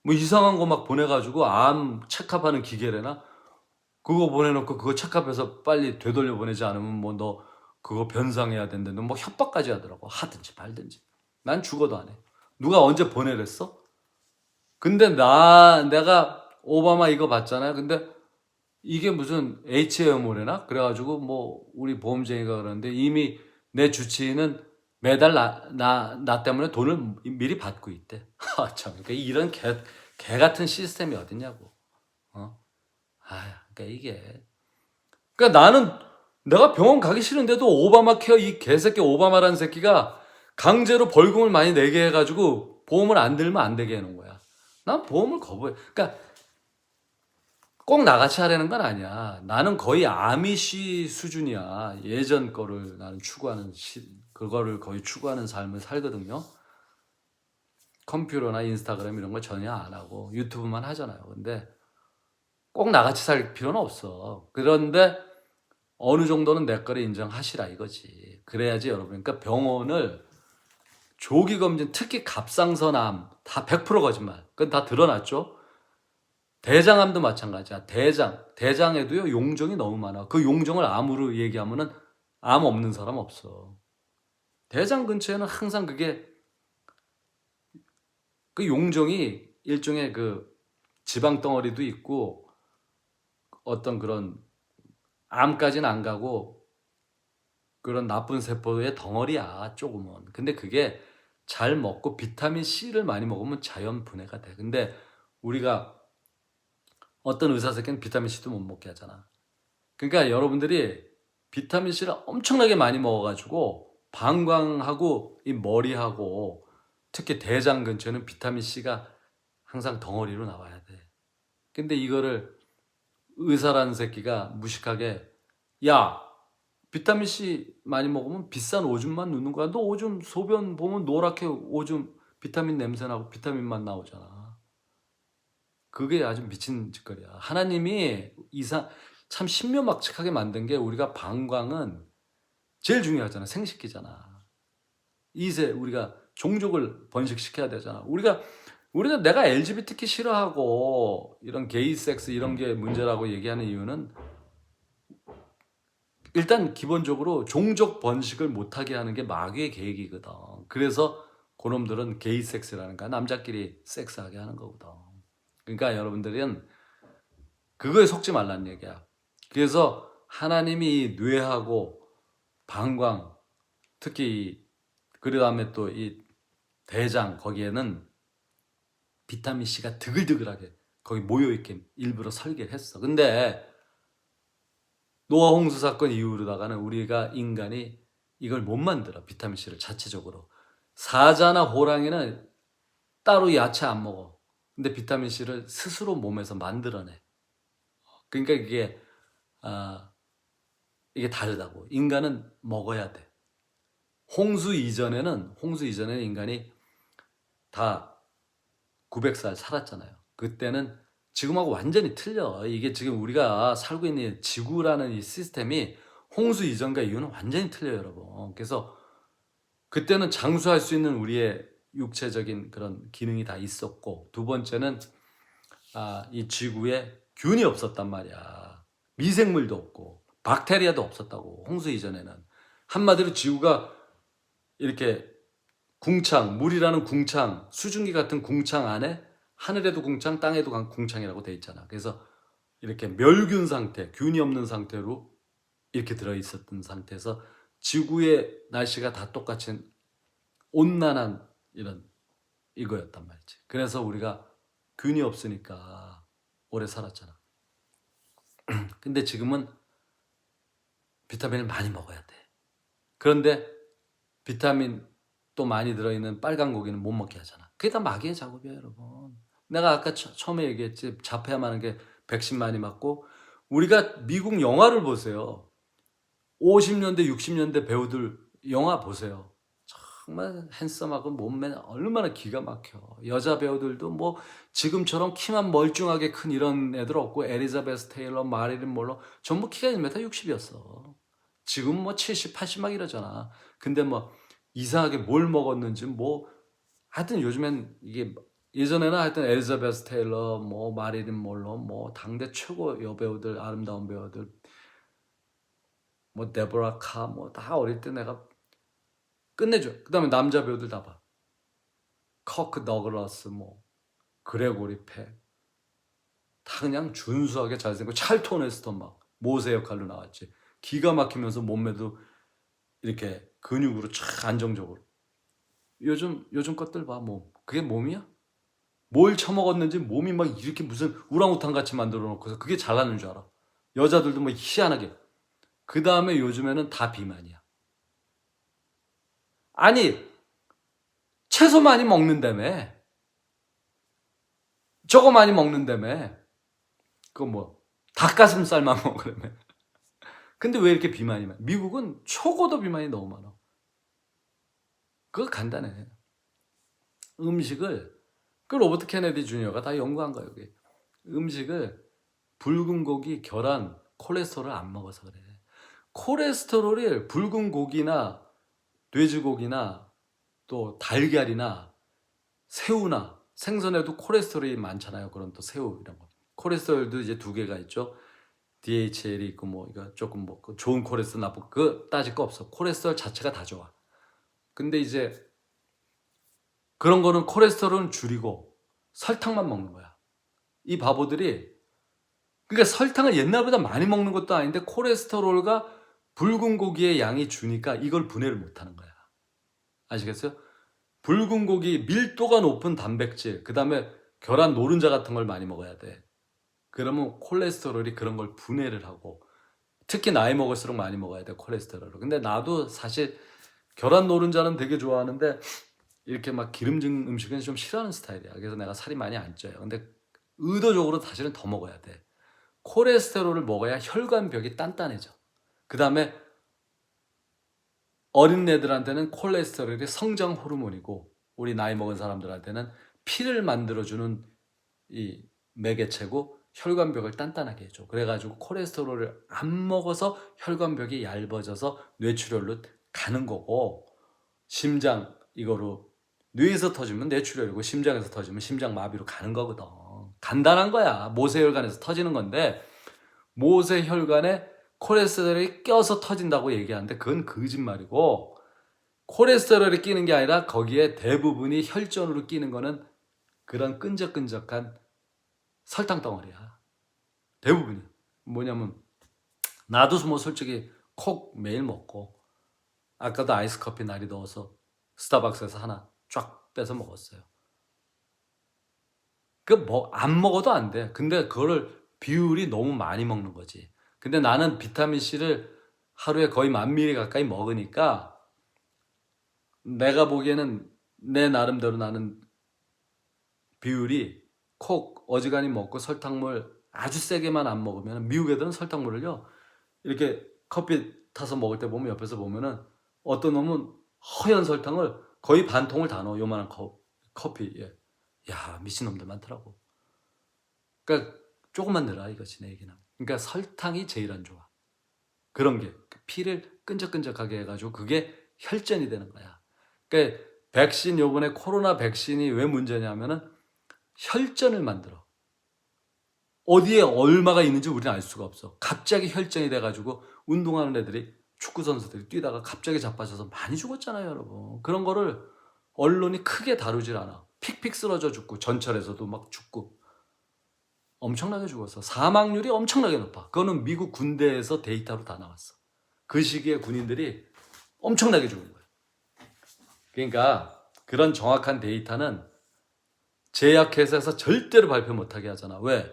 뭐 이상한 거 막 보내가지고 암 체크업하는 기계래나 그거 보내놓고 그거 체크업해서 빨리 되돌려 보내지 않으면 뭐 너 그거 변상해야 된다는 뭐 협박까지 하더라고. 하든지 말든지. 난 죽어도 안 해. 누가 언제 보내랬어? 근데 내가 오바마 이거 봤잖아요. 근데 이게 무슨 HMO래나? 그래가지고 뭐 우리 보험쟁이가 그러는데 이미 내 주치의는 매달 나 때문에 돈을 미리 받고 있대. 참, 그러니까 이런 개 같은 시스템이 어딨냐고. 그러니까 이게. 그러니까 나는 내가 병원 가기 싫은데도 오바마 케어 이 개새끼 오바마라는 새끼가 강제로 벌금을 많이 내게 해가지고 보험을 안 들면 안 되게 해놓은 거야. 난 보험을 거부해. 그러니까 꼭 나같이 하려는 건 아니야. 나는 거의 아미시 수준이야. 예전 거를 나는 그거를 거의 추구하는 삶을 살거든요. 컴퓨터나 인스타그램 이런 거 전혀 안 하고 유튜브만 하잖아요. 근데 꼭 나같이 살 필요는 없어. 그런데 어느 정도는 내 거를 인정하시라 이거지. 그래야지 여러분. 그러니까 병원을 조기검진, 특히 갑상선암 다 100% 거짓말. 그건 다 드러났죠. 대장암도 마찬가지야. 대장에도요 용종이 너무 많아. 그 용종을 암으로 얘기하면은 암 없는 사람 없어. 대장 근처에는 항상 그 용종이 일종의 그 지방 덩어리도 있고 어떤 그런 암까지는 안 가고 그런 나쁜 세포의 덩어리야 조금은. 근데 그게 잘 먹고 비타민 C를 많이 먹으면 자연 분해가 돼. 근데 우리가 어떤 의사 새끼는 비타민 C도 못 먹게 하잖아. 그러니까 여러분들이 비타민 C를 엄청나게 많이 먹어가지고 방광하고 이 머리하고 특히 대장 근처에는 비타민 C가 항상 덩어리로 나와야 돼. 근데 이거를 의사라는 새끼가 무식하게 야 비타민 C 많이 먹으면 비싼 오줌만 넣는 거야. 너 오줌 소변 보면 노랗게 오줌 비타민 냄새 나고 비타민만 나오잖아. 그게 아주 미친 짓거리야. 하나님이 참 신묘막측하게 만든 게 우리가 방광은 제일 중요하잖아. 생식기잖아. 이제 우리가 종족을 번식시켜야 되잖아. 우리가 내가 LGBTQ 싫어하고 이런 게이 섹스 이런 게 문제라고 얘기하는 이유는 일단 기본적으로 종족 번식을 못하게 하는 게 마귀의 계획이거든. 그래서 그놈들은 게이 섹스라는 거야. 남자끼리 섹스하게 하는 거거든. 그러니까 여러분들은 그거에 속지 말라는 얘기야. 그래서 하나님이 뇌하고 방광, 특히 그 다음에 또 이 대장 거기에는 비타민 C가 드글드글하게 거기 모여있게 일부러 설계를 했어. 근데 노아 홍수 사건 이후로다가는 우리가 인간이 이걸 못 만들어. 비타민 C를 자체적으로. 사자나 호랑이는 따로 야채 안 먹어. 근데 비타민 C를 스스로 몸에서 만들어내. 그러니까 이게 다르다고. 인간은 먹어야 돼. 홍수 이전에는 인간이 다 900살 살았잖아요. 그때는 지금하고 완전히 틀려. 이게 지금 우리가 살고 있는 지구라는 이 시스템이 홍수 이전과 이후는 완전히 틀려요, 여러분. 그래서 그때는 장수할 수 있는 우리의 육체적인 그런 기능이 다 있었고, 두 번째는 이 지구에 균이 없었단 말이야. 미생물도 없고 박테리아도 없었다고. 홍수 이전에는 한마디로 지구가 이렇게 궁창, 물이라는 궁창, 수증기 같은 궁창 안에 하늘에도 궁창, 땅에도 궁창이라고 돼 있잖아. 그래서 이렇게 멸균 상태, 균이 없는 상태로 이렇게 들어있었던 상태에서 지구의 날씨가 다 똑같이 온난한 이거였단 말이지. 그래서 우리가 균이 없으니까 오래 살았잖아. 근데 지금은 비타민을 많이 먹어야 돼. 그런데 비타민 또 많이 들어있는 빨간 고기는 못 먹게 하잖아. 그게 다 마귀의 작업이야, 여러분. 내가 아까 처음에 얘기했지. 잡혀야 하는 게 백신 많이 맞고. 우리가 미국 영화를 보세요. 50년대 60년대 배우들 영화 보세요. 정말 핸섬하고 몸매 얼마나 기가 막혀. 여자 배우들도 뭐 지금처럼 키만 멀쩡하게 큰 이런 애들 없고, 엘리자베스 테일러, 마릴린 몰로 전부 키가 1m 60이었어. 지금 뭐 70, 80 막 이러잖아. 근데 뭐 이상하게 뭘 먹었는지 뭐 하여튼 요즘엔 이게 예전에는 하여튼 엘리자베스 테일러, 뭐 마릴린 몰로, 뭐 당대 최고 여배우들, 아름다운 배우들, 뭐 데보라 카, 뭐 다 어릴 때 내가 끝내줘. 그 다음에 남자 배우들 다 봐. 커크 더글라스, 뭐 그레고리 팩, 다 그냥 준수하게 잘생기고, 찰톤 헤스턴 막 모세 역할로 나왔지. 기가 막히면서 몸매도 이렇게 근육으로 쫙 안정적으로. 요즘 것들 봐. 뭐 그게 몸이야? 뭘 처먹었는지 몸이 막 이렇게 무슨 우랑우탄 같이 만들어 놓고서 그게 잘나는 줄 알아. 여자들도 뭐 희한하게. 그 다음에 요즘에는 다 비만이야. 아니, 채소 많이 먹는다며. 저거 많이 먹는다며. 그거 뭐 닭가슴살만 먹으라며. 근데 왜 이렇게 비만이 많아? 미국은 초고도 비만이 너무 많아. 그거 간단해. 음식을, 그 로버트 케네디 주니어가 다 연구한 거야, 여기. 음식을 붉은 고기, 계란, 콜레스테롤을 안 먹어서 그래. 콜레스테롤이 붉은 고기나 돼지고기나 또 달걀이나 새우나 생선에도 콜레스테롤이 많잖아요. 그런 또 새우 이런 거. 콜레스테롤도 이제 두 개가 있죠. DHL이 있고 뭐 이거 조금 뭐 좋은 콜레스테롤 나쁜 그 따질 거 없어. 콜레스테롤 자체가 다 좋아. 근데 이제 그런 거는 콜레스테롤은 줄이고 설탕만 먹는 거야. 이 바보들이, 그러니까 설탕을 옛날보다 많이 먹는 것도 아닌데 콜레스테롤과 붉은 고기의 양이 주니까 이걸 분해를 못 하는 거야. 아시겠어요? 붉은 고기 밀도가 높은 단백질, 그 다음에 계란 노른자 같은 걸 많이 먹어야 돼. 그러면 콜레스테롤이 그런 걸 분해를 하고, 특히 나이 먹을수록 많이 먹어야 돼, 콜레스테롤을. 근데 나도 사실 계란 노른자는 되게 좋아하는데 이렇게 막 기름진 음식은 좀 싫어하는 스타일이야. 그래서 내가 살이 많이 안 쪄요. 근데 의도적으로 사실은 더 먹어야 돼. 콜레스테롤을 먹어야 혈관벽이 단단해져. 그 다음에 어린애들한테는 콜레스테롤이 성장 호르몬이고, 우리 나이 먹은 사람들한테는 피를 만들어주는 이 매개체고, 혈관벽을 단단하게 해줘. 그래가지고 콜레스테롤을 안 먹어서 혈관벽이 얇아져서 뇌출혈로 가는 거고, 심장 이거로 뇌에서 터지면 뇌출혈이고 심장에서 터지면 심장마비로 가는 거거든. 간단한 거야. 모세혈관에서 터지는 건데, 모세혈관에 콜레스테롤이 껴서 터진다고 얘기하는데 그건 거짓말이고, 콜레스테롤이 끼는 게 아니라 거기에 대부분이 혈전으로 끼는 거는 그런 끈적끈적한 설탕 덩어리야. 대부분이. 뭐냐면 나도 뭐 솔직히 콕 매일 먹고, 아까도 아이스 커피 날이 더워서 스타벅스에서 하나 쫙 빼서 먹었어요. 안 먹어도 안 돼. 근데 그거를 비율이 너무 많이 먹는 거지. 근데 나는 비타민C를 하루에 거의 1000ml 가까이 먹으니까 내가 보기에는 내 나름대로 나는 비율이 콕 어지간히 먹고 설탕물 아주 세게만 안 먹으면, 미국 애들은 설탕물을요 이렇게 커피 타서 먹을 때 보면 옆에서 보면은 어떤 놈은 허연 설탕을 거의 반 통을 다 넣어. 요만한 커피에. 야, 미친놈들 많더라고. 그러니까 조금만 넣어라 이것이 내 얘기는. 그러니까 설탕이 제일 안 좋아. 그런 게 피를 끈적끈적하게 해가지고 그게 혈전이 되는 거야. 그러니까 백신, 요번에 코로나 백신이 왜 문제냐면은 혈전을 만들어. 어디에 얼마가 있는지 우리는 알 수가 없어. 갑자기 혈전이 돼가지고 운동하는 애들이, 축구 선수들이 뛰다가 갑자기 자빠져서 많이 죽었잖아요, 여러분. 그런 거를 언론이 크게 다루질 않아. 픽픽 쓰러져 죽고, 전철에서도 막 죽고 엄청나게 죽었어. 사망률이 엄청나게 높아. 그거는 미국 군대에서 데이터로 다 나왔어. 그 시기에 군인들이 엄청나게 죽은 거예요. 그러니까 그런 정확한 데이터는 제약회사에서 절대로 발표 못하게 하잖아. 왜?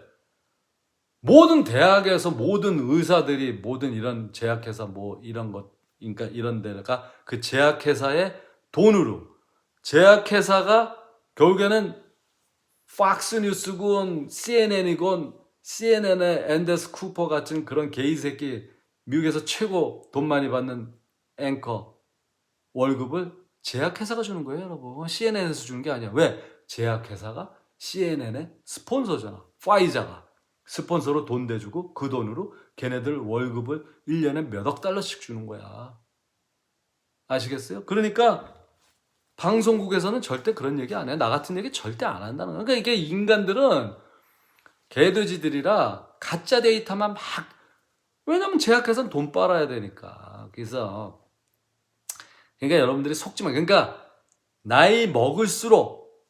모든 대학에서 모든 의사들이, 모든 이런 제약회사 뭐 이런 것, 그러니까 이런 데가 그 제약회사의 돈으로, 제약회사가 결국에는 팍스뉴스군 CNN이군, CNN의 앤더스 쿠퍼 같은 그런 게이 새끼, 미국에서 최고 돈 많이 받는 앵커 월급을 제약회사가 주는 거예요, 여러분. CNN에서 주는 게 아니야. 왜? 제약회사가 CNN의 스폰서잖아. 파이자가 스폰서로 돈 대주고 그 돈으로 걔네들 월급을 1년에 몇억 달러씩 주는 거야. 아시겠어요? 그러니까 방송국에서는 절대 그런 얘기 안 해. 나 같은 얘기 절대 안 한다는 거야. 그러니까 이게 인간들은 개돼지들이라 가짜 데이터만 막, 왜냐면 제약회사는 돈 빨아야 되니까. 그래서 그러니까 여러분들이 속지 마. 그러니까 나이 먹을수록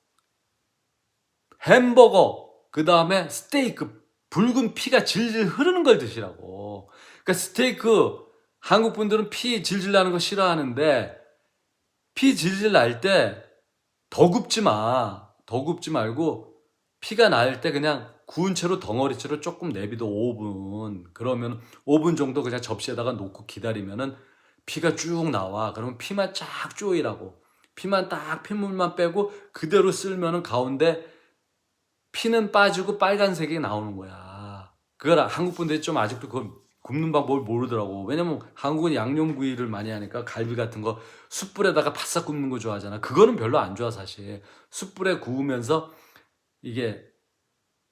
햄버거, 그 다음에 스테이크, 붉은 피가 질질 흐르는 걸 드시라고. 그러니까 스테이크, 한국 분들은 피 질질 나는 거 싫어하는데, 피 질질 날 때 더 굽지 마. 더 굽지 말고 피가 날 때 그냥 구운 채로 덩어리채로 조금 내비둬. 5분. 그러면 5분 정도 그냥 접시에다가 놓고 기다리면은 피가 쭉 나와. 그러면 피만 쫙 쪼이라고. 피만 딱 핏물만 빼고 그대로 쓸면은 가운데 피는 빠지고 빨간색이 나오는 거야. 그걸 한국 분들이 좀 아직도 그걸 굽는 방법을 모르더라고. 왜냐면 한국은 양념구이를 많이 하니까 갈비 같은 거 숯불에다가 바싹 굽는 거 좋아하잖아. 그거는 별로 안 좋아, 사실. 숯불에 구우면서 이게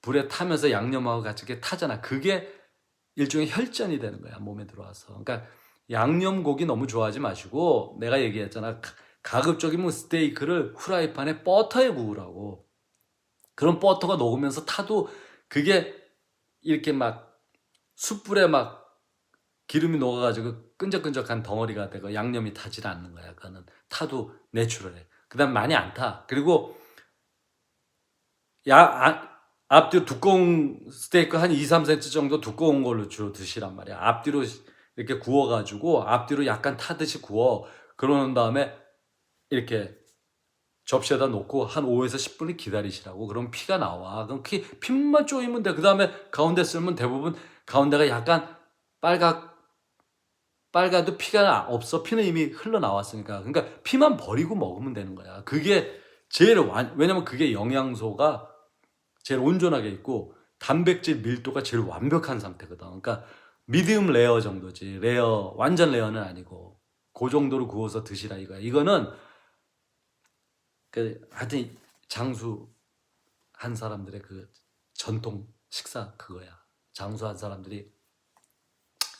불에 타면서 양념하고 같이 이렇게 타잖아. 그게 일종의 혈전이 되는 거야, 몸에 들어와서. 그러니까 양념고기 너무 좋아하지 마시고, 내가 얘기했잖아. 가급적이면 스테이크를 후라이팬에 버터에 구우라고. 그런 버터가 녹으면서 타도 그게 이렇게 막 숯불에 막 기름이 녹아가지고 끈적끈적한 덩어리가 되고 양념이 타질 않는 거야. 그거는 타도 내추럴해. 그 다음 많이 안 타. 그리고 앞뒤로 두꺼운 스테이크 한 2, 3cm 정도 두꺼운 걸로 주로 드시란 말이야. 앞뒤로 이렇게 구워가지고 앞뒤로 약간 타듯이 구워. 그러는 다음에 이렇게 접시에다 놓고 한 5에서 10분을 기다리시라고. 그럼 피가 나와. 그럼 피만 쪼이면 돼. 그 다음에 가운데 쓸면 대부분 가운데가 약간 빨가도 피가 없어. 피는 이미 흘러나왔으니까. 그러니까 피만 버리고 먹으면 되는 거야. 그게 제일 왜냐면 그게 영양소가 제일 온전하게 있고 단백질 밀도가 제일 완벽한 상태거든. 그러니까 미디움 레어 정도지. 레어, 완전 레어는 아니고 그 정도로 구워서 드시라 이거야. 이거는 하여튼 장수한 사람들의 그 전통 식사 그거야. 장수한 사람들이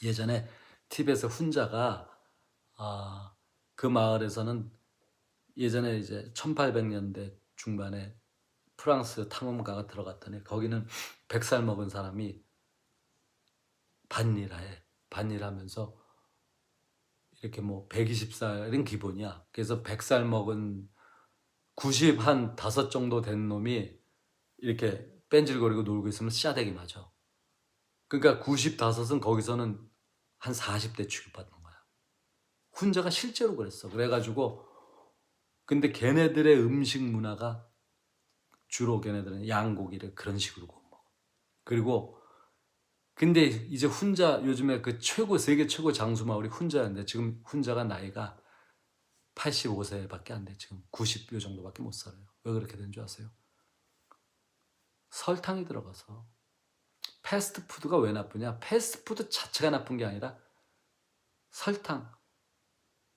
예전에 티벳의 훈자가 그 마을에서는 예전에 이제 1800년대 중반에 프랑스 탐험가가 들어갔더니 거기는 100살 먹은 사람이 반일해. 반일하면서 이렇게 뭐 120살은 기본이야. 그래서 100살 먹은 95 정도 된 놈이 이렇게 뺀질거리고 놀고 있으면 씨앗대기 맞아. 그러니까 95은 거기서는 한 40대 취급받는 거야. 훈자가 실제로 그랬어. 그래가지고 근데 걔네들의 음식 문화가 주로 걔네들은 양고기를 그런 식으로 구워 먹어. 그리고 근데 이제 훈자 요즘에 그 세계 최고 장수 마을이 훈자였는데 지금 훈자가 나이가 85세밖에 안 돼. 지금 90요 정도밖에 못 살아요. 왜 그렇게 된 줄 아세요? 설탕이 들어가서. 패스트푸드가 왜 나쁘냐? 패스트푸드 자체가 나쁜 게 아니라 설탕,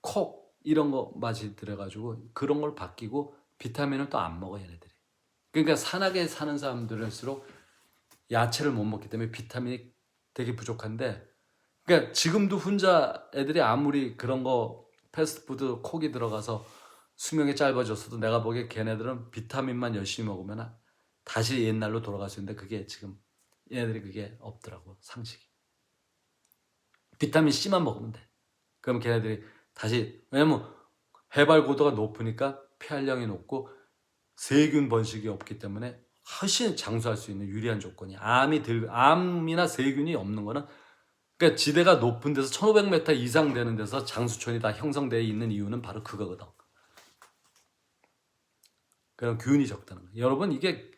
콕 이런 거 맛이 들어가지고 그런 걸 바뀌고 비타민을 또 안 먹어 얘네들이. 그러니까 산악에 사는 사람들일수록 야채를 못 먹기 때문에 비타민이 되게 부족한데, 그러니까 지금도 혼자 애들이 아무리 그런 거 패스트푸드 콕이 들어가서 수명이 짧아졌어도 내가 보기에 걔네들은 비타민만 열심히 먹으면 다시 옛날로 돌아갈 수 있는데 그게 지금 얘네들이 그게 없더라고 상식이. 비타민 C만 먹으면 돼. 그럼 걔네들이 다시, 왜냐면 해발 고도가 높으니까 폐활량이 높고 세균 번식이 없기 때문에 훨씬 장수할 수 있는 유리한 조건이, 암이나 세균이 없는 거는, 그러니까 지대가 높은 데서 1500m 이상 되는 데서 장수촌이 다 형성되어 있는 이유는 바로 그거거든. 그런 균이 적다는 거예요. 여러분 이게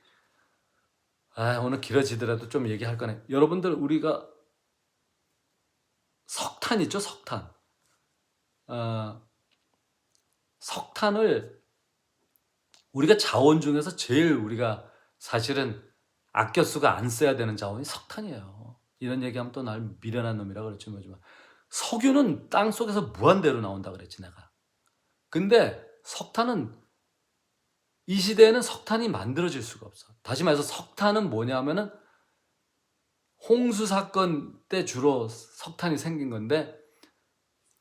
오늘 길어지더라도 좀 얘기할 거네. 여러분들 우리가 석탄 있죠, 석탄. 석탄을 우리가 자원 중에서 제일 우리가 사실은 아껴 쓰고 안 써야 되는 자원이 석탄이에요. 이런 얘기하면 또 날 미련한 놈이라 그랬지 뭐지만, 석유는 땅속에서 무한대로 나온다 그랬지 내가. 근데 석탄은 이 시대에는 석탄이 만들어질 수가 없어. 다시 말해서 석탄은 뭐냐면은 홍수 사건 때 주로 석탄이 생긴 건데,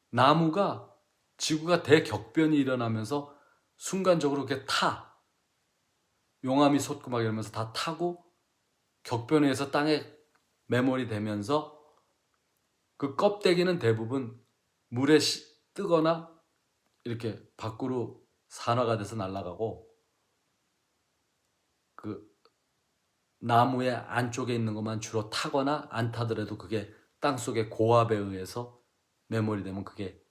나무가 지구가 대격변이 일어나면서 순간적으로 이렇게 용암이 솟고 막 이러면서 다 타고 격변에 의해서 땅에 매몰이 되면서 그 껍데기는 대부분 물에 뜨거나 이렇게 밖으로 산화가 돼서 날아가고, 그 나무의 안쪽에 있는 것만 주로 타거나 안 타더라도 그게 땅속의 고압에 의해서 매몰이 되면 그게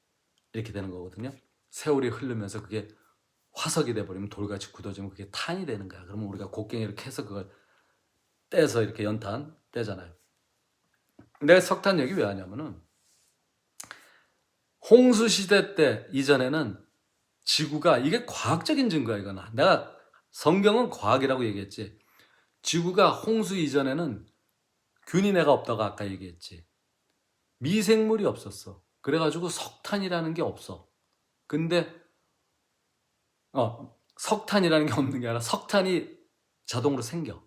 이렇게 되는 거거든요. 세월이 흐르면서 그게 화석이 돼버리면 돌같이 굳어지면 그게 탄이 되는 거야. 그러면 우리가 곡괭이를 캐서 그걸 떼서 이렇게 연탄 떼잖아요. 내가 석탄 얘기 왜 하냐면은, 홍수 시대 때 이전에는 지구가, 이게 과학적인 증거야 이거는. 내가 성경은 과학이라고 얘기했지. 지구가 홍수 이전에는 균이 내가 없다고 아까 얘기했지. 미생물이 없었어. 그래가지고 석탄이라는 게 없어. 근데 석탄이라는 게 없는 게 아니라 석탄이 자동으로 생겨.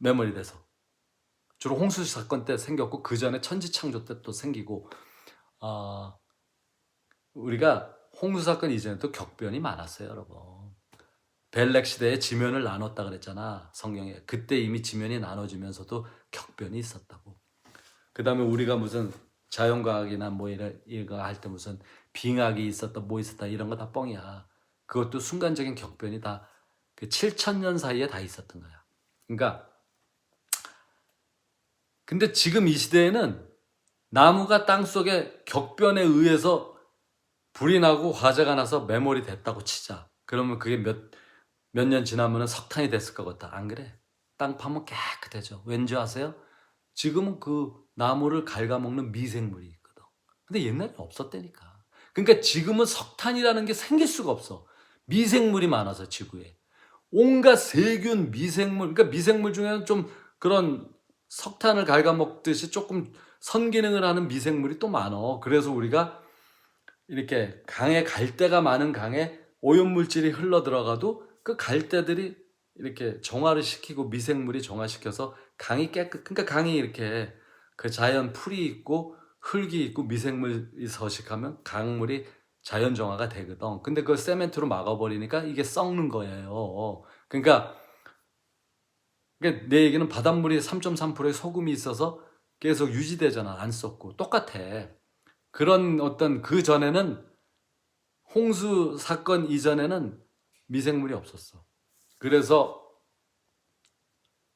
메모리 돼서. 주로 홍수 사건 때 생겼고 그 전에 천지창조 때 또 생기고, 우리가 홍수 사건 이전에도 격변이 많았어요, 여러분. 벨렉 시대에 지면을 나눴다 그랬잖아, 성경에. 그때 이미 지면이 나눠지면서도 격변이 있었다고. 그 다음에 우리가 무슨 자연과학이나 뭐 이거 할 때 무슨 빙하기 있었다 뭐 있었다 이런 거 다 뻥이야. 그것도 순간적인 격변이 다 그 7,000년 사이에 다 있었던 거야. 그러니까 근데 지금 이 시대에는 나무가 땅속에 격변에 의해서 불이 나고 화재가 나서 매몰이 됐다고 치자. 그러면 그게 몇 년 지나면 석탄이 됐을 것 같다. 안 그래? 땅 파면 깨끗해져. 왠지 아세요? 지금은 그 나무를 갉아먹는 미생물이 있거든. 근데 옛날에 없었다니까. 그러니까 지금은 석탄이라는 게 생길 수가 없어. 미생물이 많아서 지구에. 온갖 세균, 미생물, 그러니까 미생물 중에는 좀 그런 석탄을 갉아먹듯이 조금 선기능을 하는 미생물이 또 많어. 그래서 우리가 이렇게 강에 갈대가 많은 강에 오염물질이 흘러 들어가도 그 갈대들이 이렇게 정화를 시키고 미생물이 정화시켜서 강이 그러니까 강이 이렇게 그 자연 풀이 있고 흙이 있고 미생물이 서식하면 강물이 자연 정화가 되거든. 근데 그걸 세멘트로 막아버리니까 이게 썩는 거예요. 그러니까 내 얘기는 바닷물이 3.3%의 소금이 있어서 계속 유지되잖아. 안 썩고. 똑같아. 그런 어떤 그 전에는 홍수 사건 이전에는 미생물이 없었어. 그래서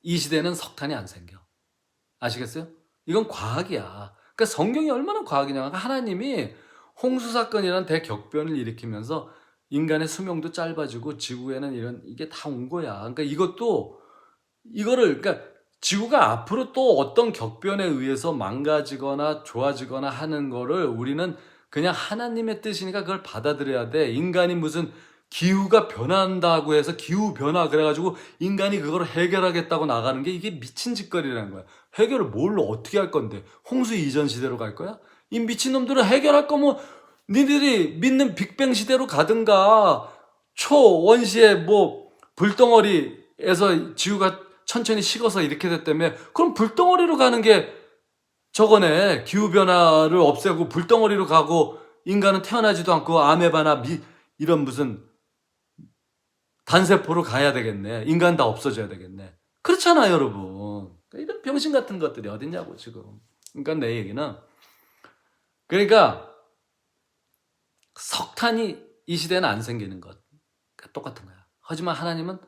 이 시대는 석탄이 안 생겨. 아시겠어요? 이건 과학이야. 그러니까 성경이 얼마나 과학이냐. 하나님이 홍수 사건이라는 대격변을 일으키면서 인간의 수명도 짧아지고 지구에는 이게 다 온 거야. 그러니까 이거를 그러니까 지구가 앞으로 또 어떤 격변에 의해서 망가지거나 좋아지거나 하는 거를 우리는 그냥 하나님의 뜻이니까 그걸 받아들여야 돼. 인간이 무슨 기후가 변한다고 해서 기후 변화 그래가지고 인간이 그걸 해결하겠다고 나가는 게 이게 미친 짓거리라는 거야. 해결을 뭘로 어떻게 할 건데? 홍수 이전 시대로 갈 거야? 이 미친놈들은 해결할 거면 니들이 믿는 빅뱅 시대로 가든가 초원시에 뭐 불덩어리에서 지구가 천천히 식어서 이렇게 됐다며 그럼 불덩어리로 가는 게 저거네. 기후변화를 없애고 불덩어리로 가고 인간은 태어나지도 않고 아메바나 이런 무슨 단세포로 가야 되겠네. 인간 다 없어져야 되겠네. 그렇잖아요, 여러분. 이런 병신 같은 것들이 어딨냐고 지금. 그러니까 내 얘기는 그러니까 석탄이 이 시대는 안 생기는 것 똑같은 거야. 하지만 하나님은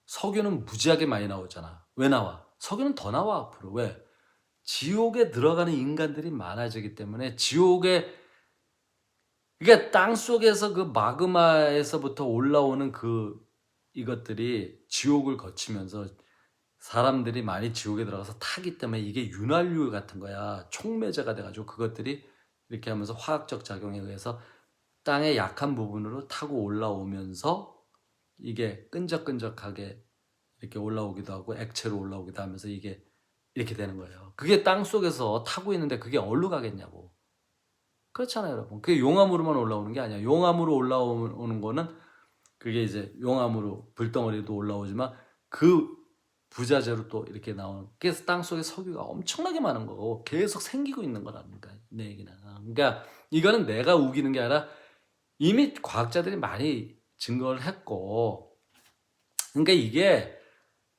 석유는 무지하게 많이 나오잖아. 왜 나와? 석유는 더 나와 앞으로. 왜? 지옥에 들어가는 인간들이 많아지기 때문에 그러니까 땅 속에서 그 마그마에서부터 올라오는 이것들이 지옥을 거치면서 사람들이 많이 지옥에 들어가서 타기 때문에 이게 윤활유 같은 거야. 촉매제가 돼가지고 그것들이 이렇게 하면서 화학적 작용에 의해서 땅의 약한 부분으로 타고 올라오면서 이게 끈적끈적하게 이렇게 올라오기도 하고 액체로 올라오기도 하면서 이게 이렇게 되는 거예요. 그게 땅 속에서 타고 있는데 그게 어디로 가겠냐고. 그렇잖아요, 여러분. 그게 용암으로만 올라오는 게 아니야. 용암으로 올라오는 거는 그게 이제 용암으로 불덩어리도 올라오지만 그 부자재로 또 이렇게 나오는. 그래서 땅 속에 석유가 엄청나게 많은 거고 계속 생기고 있는 거라니까 내 얘기는. 그러니까 이거는 내가 우기는 게 아니라 이미 과학자들이 많이 증거를 했고, 그러니까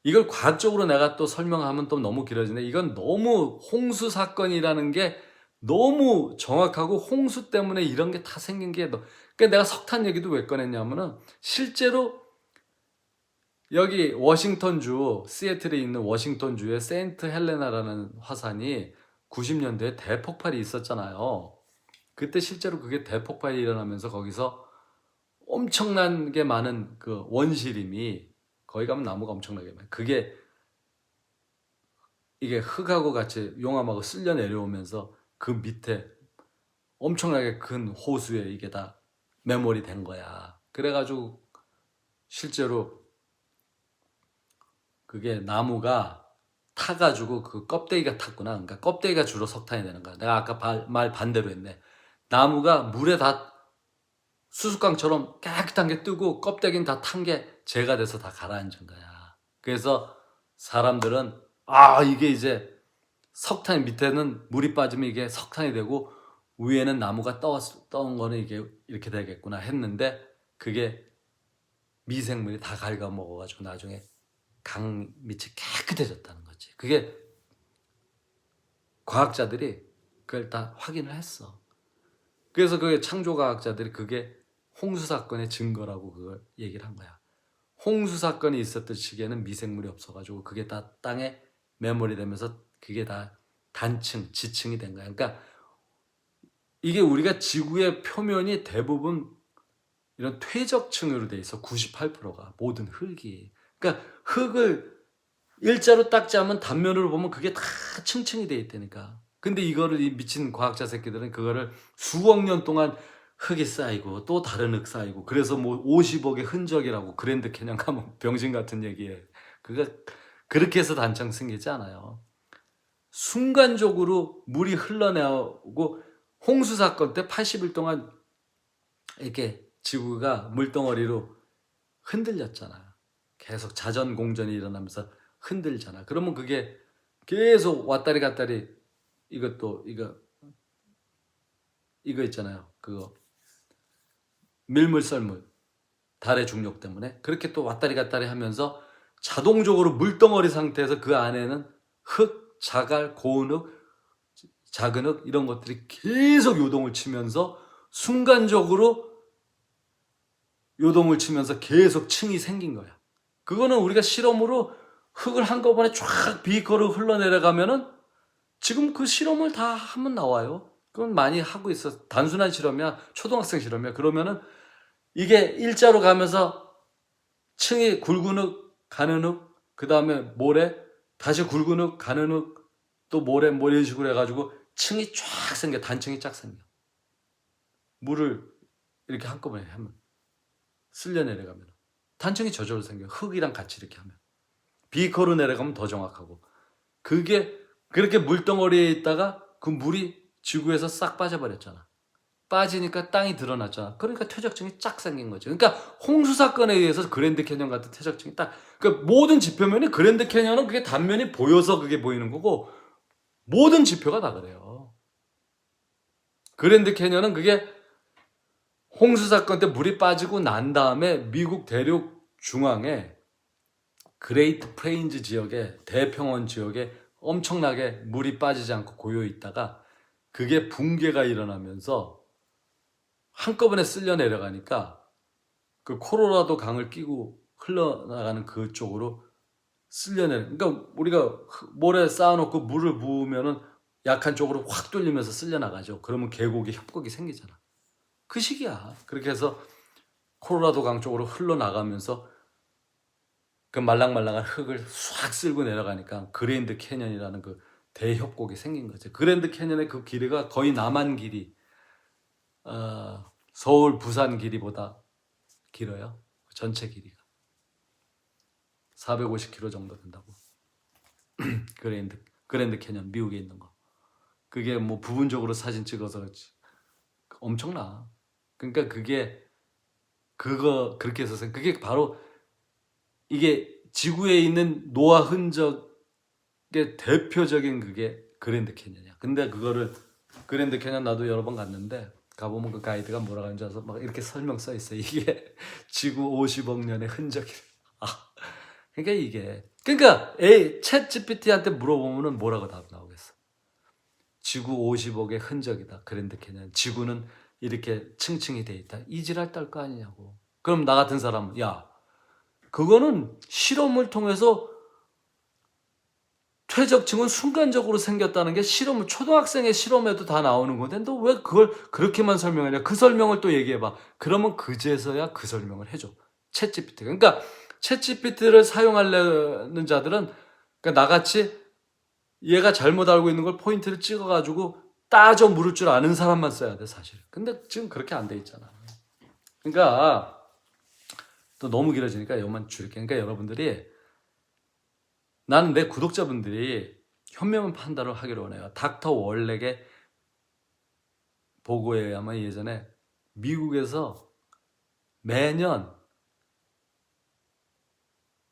이걸 과학적으로 내가 또 설명하면 또 너무 길어지네. 이건 너무 홍수 사건이라는 게 너무 정확하고 홍수 때문에 이런 게 다 생긴 게 그러니까 내가 석탄 얘기도 왜 꺼냈냐면은 실제로 여기 워싱턴주 시애틀에 있는 워싱턴주의 세인트 헬레나라는 화산이 90년대에 대폭발이 있었잖아요. 그때 실제로 그게 대폭발이 일어나면서 거기서 엄청나게 많은 그 원시림이 거기 가면 나무가 엄청나게 많아요. 이게 흙하고 같이 용암하고 쓸려 내려오면서 그 밑에 엄청나게 큰 호수에 이게 다 매몰이 된 거야. 그래가지고 실제로 그게 나무가 타가지고 그 껍데기가 탔구나. 그러니까 껍데기가 주로 석탄이 되는 거야. 내가 아까 말 반대로 했네. 나무가 물에 다 수수깡처럼 깨끗한 게 뜨고 껍데기는 다 탄 게 재가 돼서 다 가라앉은 거야. 그래서 사람들은 이게 이제 석탄 밑에는 물이 빠지면 이게 석탄이 되고 위에는 나무가 떠온 거는 이게 이렇게 되겠구나 했는데 그게 미생물이 다 갉아먹어가지고 나중에 강 밑이 깨끗해졌다는 거지. 그게 과학자들이 그걸 다 확인을 했어. 그래서 그 창조과학자들이 그게 홍수 사건의 증거라고 그걸 얘기를 한 거야. 홍수 사건이 있었던 시기에는 미생물이 없어가지고 그게 다 땅에 매몰이 되면서 그게 다 단층, 지층이 된 거야. 그러니까 이게 우리가 지구의 표면이 대부분 이런 퇴적층으로 돼 있어. 98%가 모든 흙이. 그러니까 흙을 일자로 딱 짜면 단면으로 보면 그게 다 층층이 돼 있다니까. 근데 이거를 이 미친 과학자 새끼들은 그거를 수억 년 동안 흙이 쌓이고 또 다른 흙 쌓이고 그래서 뭐 50억의 흔적이라고 그랜드 캐년 가면 병신 같은 얘기해. 그렇게 해서 단층 생기지 않아요. 순간적으로 물이 흘러나오고 홍수 사건 때 80일 동안 이렇게 지구가 물덩어리로 흔들렸잖아. 계속 자전 공전이 일어나면서 흔들잖아. 그러면 그게 계속 왔다리 갔다리 이거 있잖아요. 그거 밀물 썰물 달의 중력 때문에 그렇게 또 왔다리 갔다리 하면서 자동적으로 물덩어리 상태에서 그 안에는 흙, 자갈, 고운 흙, 작은 흙 이런 것들이 계속 요동을 치면서 순간적으로 요동을 치면서 계속 층이 생긴 거야. 그거는 우리가 실험으로 흙을 한꺼번에 쫙 비커로 흘러내려가면은 지금 그 실험을 다 하면 나와요. 그건 많이 하고 있어. 단순한 실험이야. 초등학생 실험이야. 그러면은 이게 일자로 가면서 층이 굵은 흙, 가는 흙, 그 다음에 모래, 다시 굵은 흙, 가는 흙, 또 모래, 뭐 이런 식으로 해가지고 층이 쫙 생겨. 단층이 쫙 생겨. 물을 이렇게 한꺼번에 하면 쓸려 내려가면 단층이 저절로 생겨. 흙이랑 같이 이렇게 하면. 비커로 내려가면 더 정확하고. 그게 그렇게 물덩어리에 있다가 그 물이 지구에서 싹 빠져버렸잖아. 빠지니까 땅이 드러났잖아. 그러니까 퇴적층이 쫙 생긴 거죠. 그러니까 홍수 사건에 의해서 그랜드 캐년 같은 퇴적층이 딱, 그러니까 모든 지표면이 그랜드 캐년은 그게 단면이 보여서 그게 보이는 거고 모든 지표가 다 그래요. 그랜드 캐년은 그게 홍수 사건 때 물이 빠지고 난 다음에 미국 대륙 중앙에 그레이트 플레인즈 지역에, 대평원 지역에 엄청나게 물이 빠지지 않고 고여 있다가 그게 붕괴가 일어나면서 한꺼번에 쓸려 내려가니까 그 코로라도 강을 끼고 흘러나가는 그쪽으로 쓸려 내려. 그러니까 우리가 모래 쌓아놓고 물을 부으면은 약한 쪽으로 확 뚫리면서 쓸려 나가죠. 그러면 계곡에 협곡이 생기잖아. 그 시기야. 그렇게 해서 코로라도 강 쪽으로 흘러나가면서 그 말랑말랑한 흙을 싹 쓸고 내려가니까 그랜드 캐년이라는 그 대협곡이 생긴 거죠. 그랜드 캐년의 그 길이가 거의 남한 길이, 서울 부산 길이보다 길어요. 전체 길이가 450km 정도 된다고. 그랜드 캐년, 미국에 있는 거. 그게 뭐 부분적으로 사진 찍어서 엄청나. 그러니까 그렇게 해서 그게 바로 이게 지구에 있는 노화 흔적의 대표적인 그게 그랜드 캐년이야. 근데 그거를 그랜드 캐년 나도 여러 번 갔는데 가보면 그 가이드가 뭐라 하는지 알아서 막 이렇게 설명 써 있어. 이게 지구 50억 년의 흔적이래. 그러니까 챗 GPT한테 물어보면은 뭐라고 답 나오겠어. 지구 50억의 흔적이다. 그랜드 캐년. 지구는 이렇게 층층이 돼 있다. 이지랄 딸 거 아니냐고. 그럼 나 같은 사람은 야, 그거는 실험을 통해서 퇴적층은 순간적으로 생겼다는 게 초등학생의 실험에도 다 나오는 건데 너 왜 그걸 그렇게만 설명하냐? 그 설명을 또 얘기해봐. 그러면 그제서야 그 설명을 해줘. 챗GPT. 그러니까 챗GPT를 사용하려는 자들은 그러니까 나같이 얘가 잘못 알고 있는 걸 포인트를 찍어가지고 따져 물을 줄 아는 사람만 써야 돼 사실. 근데 지금 그렇게 안 돼 있잖아. 그러니까 또 너무 길어지니까 이것만 줄일게. 그러니까 여러분들이, 나는 내 구독자분들이 현명한 판단을 하기를 원해요. 닥터 월렉의 보고에 의하면 예전에 미국에서 매년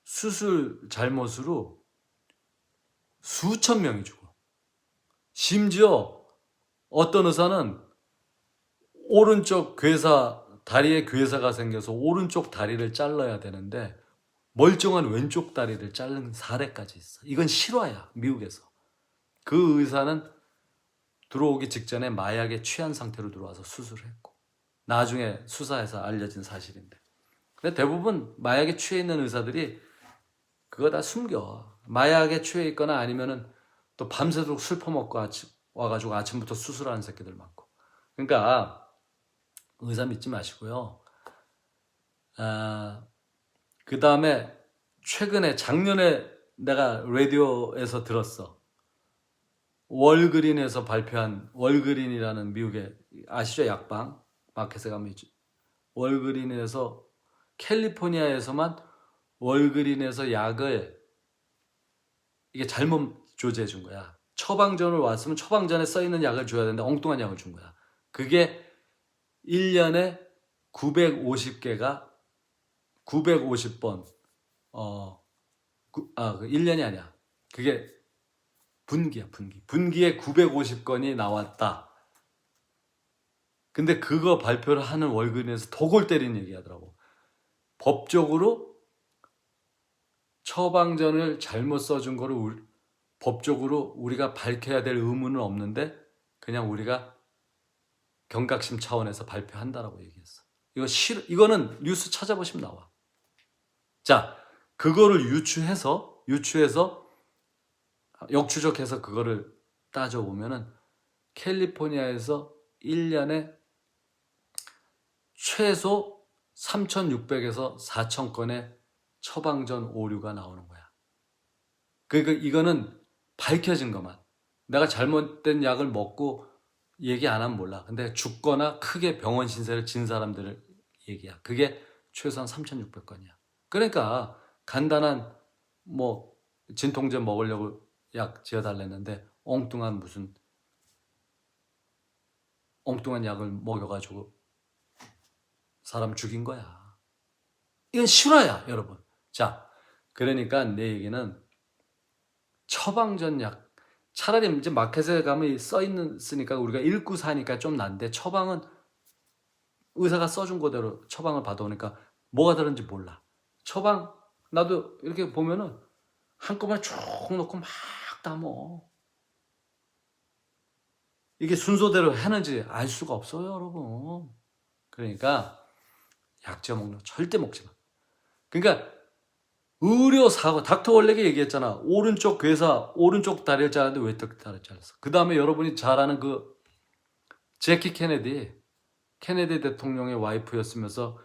수술 잘못으로 수천 명이 죽어. 심지어 어떤 의사는 오른쪽 다리에 괴사가 생겨서 오른쪽 다리를 잘라야 되는데 멀쩡한 왼쪽 다리를 자른 사례까지 있어. 이건 실화야, 미국에서. 그 의사는 들어오기 직전에 마약에 취한 상태로 들어와서 수술을 했고 나중에 수사해서 알려진 사실인데, 근데 대부분 마약에 취해 있는 의사들이 그거 다 숨겨. 마약에 취해 있거나 아니면은 또 밤새도록 술 퍼먹고 와가지고 아침부터 수술하는 새끼들 많고. 그러니까 의사 믿지 마시고요. 그 다음에 최근에 작년에 내가 라디오에서 들었어. 월그린에서 발표한, 월그린이라는 미국의 아시죠? 약방 마켓에 가면 있죠. 월그린에서 캘리포니아에서만 월그린에서 약을 이게 잘못 조제해 준 거야. 처방전을 왔으면 처방전에 써 있는 약을 줘야 되는데 엉뚱한 약을 준 거야. 그게 1년에 950개가 950번 1년이 아니야. 그게 분기야, 분기. 분기에 950건이 나왔다. 근데 그거 발표를 하는 월급에서 더 골 때리는 얘기 하더라고. 법적으로 처방전을 잘못 써준 거를 법적으로 우리가 밝혀야 될 의무는 없는데 그냥 우리가 경각심 차원에서 발표한다라고 얘기했어. 이거는 뉴스 찾아보시면 나와. 자, 그거를 유추해서 역추적해서 그거를 따져보면은 캘리포니아에서 1년에 최소 3,600에서 4,000건의 처방전 오류가 나오는 거야. 그러니까 이거는 밝혀진 것만. 내가 잘못된 약을 먹고 얘기 안 하면 몰라. 근데 죽거나 크게 병원 신세를 진 사람들을 얘기야. 그게 최소한 3,600건이야. 그러니까 간단한 뭐 진통제 먹으려고 약 지어달랬는데 엉뚱한 약을 먹여가지고 사람 죽인 거야. 이건 실화야, 여러분. 자, 그러니까 내 얘기는 처방전 약, 차라리 이제 마켓에 가면 쓰니까 우리가 읽고 사니까 좀 난데, 처방은 의사가 써준 거대로 처방을 받아오니까 뭐가 다른지 몰라. 처방 나도 이렇게 보면은 한꺼번에 쭉 넣고 막 담어. 이게 순서대로 하는지 알 수가 없어요, 여러분. 그러니까 약 지어 먹는 거 절대 먹지 마. 그러니까 의료 사고, 닥터 원렉이 얘기했잖아. 오른쪽 괴사, 오른쪽 다리를 자르는데 왼쪽 다리를 잘랐어. 그 다음에 여러분이 잘 아는 그 제키 케네디 대통령의 와이프였으면서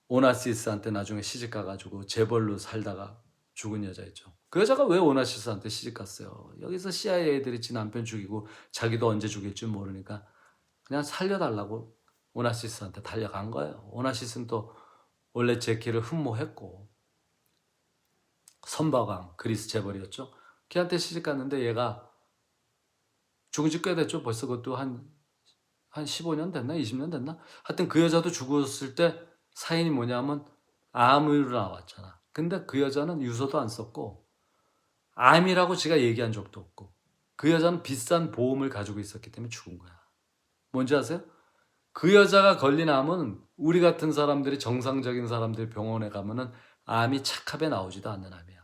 오나시스한테 나중에 시집 가가지고 재벌로 살다가 죽은 여자 있죠. 그 여자가 왜 오나시스한테 시집 갔어요? 여기서 CIA 애들이 지 남편 죽이고 자기도 언제 죽일지 모르니까 그냥 살려달라고 오나시스한테 달려간 거예요. 오나시스는 또 원래 제키를 흠모했고 선박왕 그리스 재벌이었죠. 걔한테 시집 갔는데 얘가 죽은 지 꽤 됐죠. 벌써 그것도 한 15년 됐나? 20년 됐나? 하여튼 그 여자도 죽었을 때 사인이 뭐냐면 암으로 나왔잖아. 근데 그 여자는 유서도 안 썼고 암이라고 지가 얘기한 적도 없고 그 여자는 비싼 보험을 가지고 있었기 때문에 죽은 거야. 뭔지 아세요? 그 여자가 걸린 암은 우리 같은 사람들이 정상적인 사람들 병원에 가면은 암이 착합에 나오지도 않는 암이야.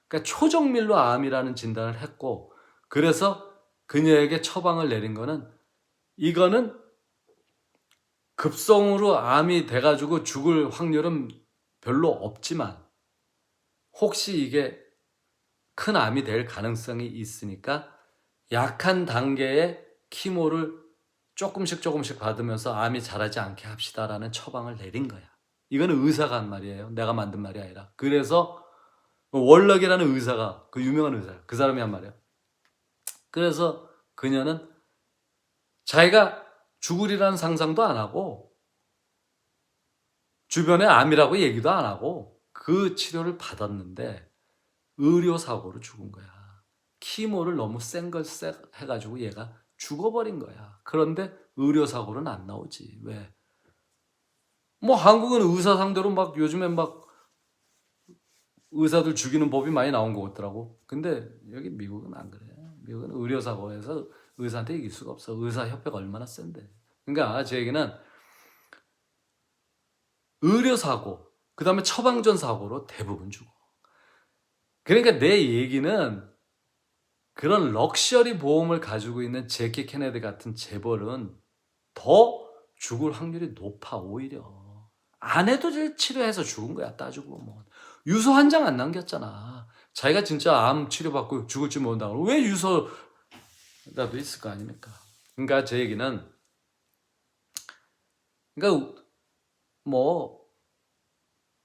그러니까 초정밀로 암이라는 진단을 했고 그래서 그녀에게 처방을 내린 거는 이거는 급성으로 암이 돼가지고 죽을 확률은 별로 없지만 혹시 이게 큰 암이 될 가능성이 있으니까 약한 단계의 키모를 조금씩 받으면서 암이 자라지 않게 합시다라는 처방을 내린 거야. 이거는 의사가 한 말이에요. 내가 만든 말이 아니라. 그래서 월럭이라는 의사가, 그 유명한 의사야. 그 사람이 한 말이야. 그래서 그녀는 자기가 죽으리라는 상상도 안 하고 주변에 암이라고 얘기도 안 하고 그 치료를 받았는데 의료사고로 죽은 거야. 키모를 너무 센 걸 해가지고 얘가 죽어버린 거야. 그런데 의료사고는 안 나오지. 왜? 뭐 한국은 의사 상대로 막 요즘에 막 의사들 죽이는 법이 많이 나온 것 같더라고. 근데 여기 미국은 안 그래. 미국은 의료사고에서 의사한테 이길 수가 없어. 의사협회가 얼마나 센데. 그러니까 제 얘기는 의료사고, 그 다음에 처방전 사고로 대부분 죽어. 그러니까 내 얘기는 그런 럭셔리 보험을 가지고 있는 제키 케네디 같은 재벌은 더 죽을 확률이 높아. 오히려 아내도 치료해서 죽은 거야. 따지고 뭐 유서 한 장 안 남겼잖아. 자기가 진짜 암 치료받고 죽을지 모른다고 왜 유서라도 있을 거 아닙니까? 그러니까 제 얘기는 그러니까 뭐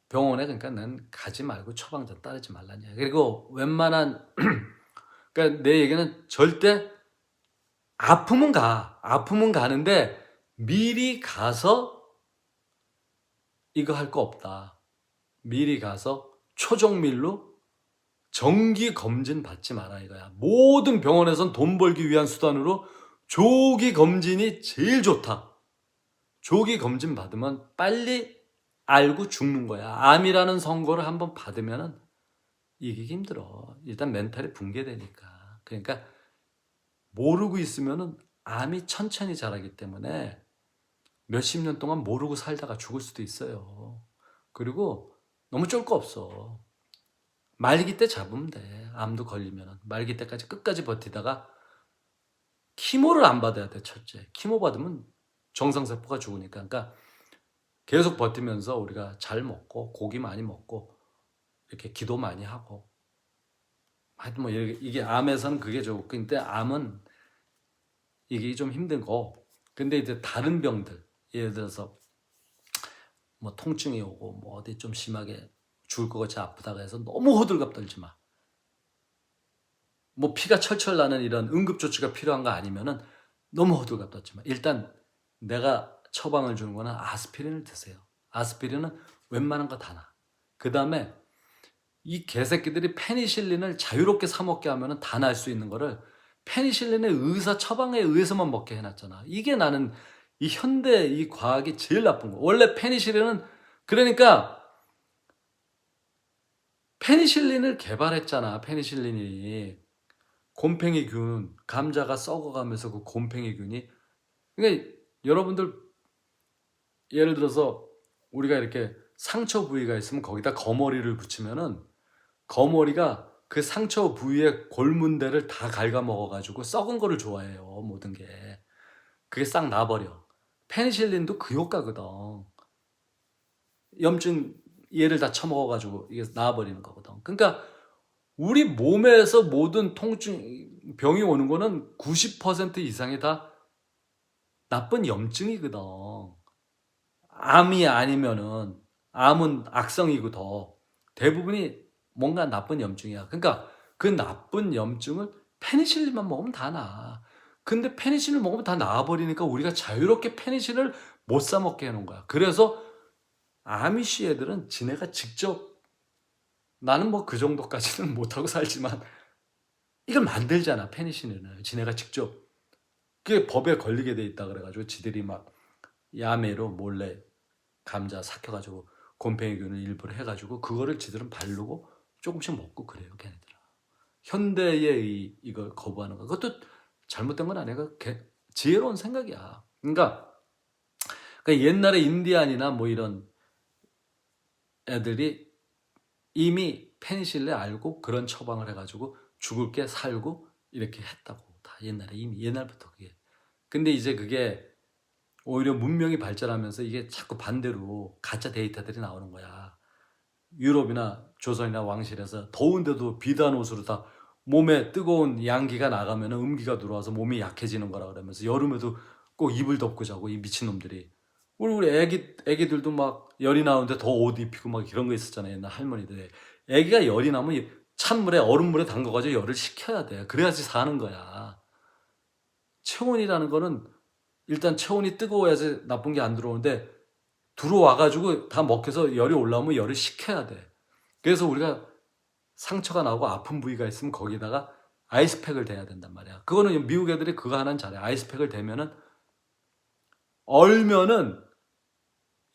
병원에 그러니까 난 가지 말고 처방전 따르지 말라냐. 그리고 웬만한 그러니까 내 얘기는 절대 아프면 가는데 미리 가서 이거 할 거 없다. 미리 가서 초정밀로 정기 검진 받지 마라 이거야. 모든 병원에선 돈 벌기 위한 수단으로 조기 검진이 제일 좋다. 조기 검진 받으면 빨리 알고 죽는 거야. 암이라는 선고를 한번 받으면 이기기 힘들어. 일단 멘탈이 붕괴되니까. 그러니까 모르고 있으면 암이 천천히 자라기 때문에 몇십 년 동안 모르고 살다가 죽을 수도 있어요. 그리고 너무 쫄 거 없어. 말기 때 잡으면 돼. 암도 걸리면 말기 때까지 끝까지 버티다가 키모를 안 받아야 돼. 첫째, 키모 받으면 정상세포가 죽으니까. 그러니까 계속 버티면서 우리가 잘 먹고 고기 많이 먹고 이렇게 기도 많이 하고 하여튼 뭐 이게 암에서는 그게 좋고 근데 암은 이게 좀 힘든 거. 근데 이제 다른 병들 예를 들어서 뭐 통증이 오고 뭐 어디 좀 심하게 죽을 것 같이 아프다고 해서 너무 호들갑 떨지 마. 뭐 피가 철철 나는 이런 응급조치가 필요한 거 아니면은 너무 호들갑 떨지 마. 일단 내가 처방을 주는 거는 아스피린을 드세요. 아스피린은 웬만한 거 다 나. 그 다음에 이 개새끼들이 페니실린을 자유롭게 사 먹게 하면은 다 날 수 있는 거를 페니실린의 의사 처방에 의해서만 먹게 해놨잖아. 이게 나는 이 현대 이 과학이 제일 나쁜 거. 원래 페니실린은 그러니까 페니실린을 개발했잖아. 페니실린이 곰팡이균, 감자가 썩어가면서 그 곰팡이균이 그러니까 여러분들 예를 들어서 우리가 이렇게 상처 부위가 있으면 거기다 거머리를 붙이면은 거머리가 그 상처 부위의 골문 데를 다 갉아먹어가지고 썩은 거를 좋아해요. 모든 게. 그게 싹 나버려. 페니실린도 그 효과거든. 염증 얘를 다 처먹어가지고 이게 나아버리는 거거든. 그러니까 우리 몸에서 모든 통증, 병이 오는 거는 90% 이상이 다 나쁜 염증이거든. 암이 아니면은, 암은 악성이고 더 대부분이 뭔가 나쁜 염증이야. 그러니까 그 나쁜 염증을 페니실린만 먹으면 다 나아. 근데 페니실린을 먹으면 다 나아버리니까 우리가 자유롭게 페니실린을 못 사 먹게 해놓은 거야. 그래서 아미시 애들은 지네가 직접 나는 뭐 그 정도까지는 못하고 살지만 이걸 만들잖아. 페니실린을 지네가 직접. 그게 법에 걸리게 돼 있다 그래가지고 지들이 막 야매로 몰래 감자 삭혀가지고 곰팡이균을 일부러 해가지고 그거를 지들은 바르고 조금씩 먹고 그래요. 걔네들은. 현대의 이걸 거부하는 거. 그것도 잘못된 건 아니야. 지혜로운 생각이야. 그러니까 옛날에 인디안이나 뭐 이런 애들이 이미 페니실린 알고 그런 처방을 해가지고 죽을 게 살고 이렇게 했다고. 다 옛날에 이미 옛날부터 그게. 근데 이제 그게 오히려 문명이 발전하면서 이게 자꾸 반대로 가짜 데이터들이 나오는 거야. 유럽이나 조선이나 왕실에서 더운데도 비단 옷으로 다 몸에 뜨거운 양기가 나가면 음기가 들어와서 몸이 약해지는 거라 그러면서 여름에도 꼭 이불 덮고 자고 이 미친놈들이. 우리 애기들도 막 열이 나오는데 더 옷 입히고 막 이런 거 있었잖아요. 옛날 할머니들. 애기가 열이 나면 찬물에 얼음물에 담가가지고 열을 식혀야 돼. 그래야지 사는 거야. 체온이라는 거는 일단 체온이 뜨거워야지 나쁜 게 안 들어오는데 들어와가지고 다 먹혀서 열이 올라오면 열을 식혀야 돼. 그래서 우리가 상처가 나고 아픈 부위가 있으면 거기다가 아이스팩을 대야 된단 말이야. 그거는 미국 애들이 그거 하나는 잘해. 아이스팩을 대면은 얼면은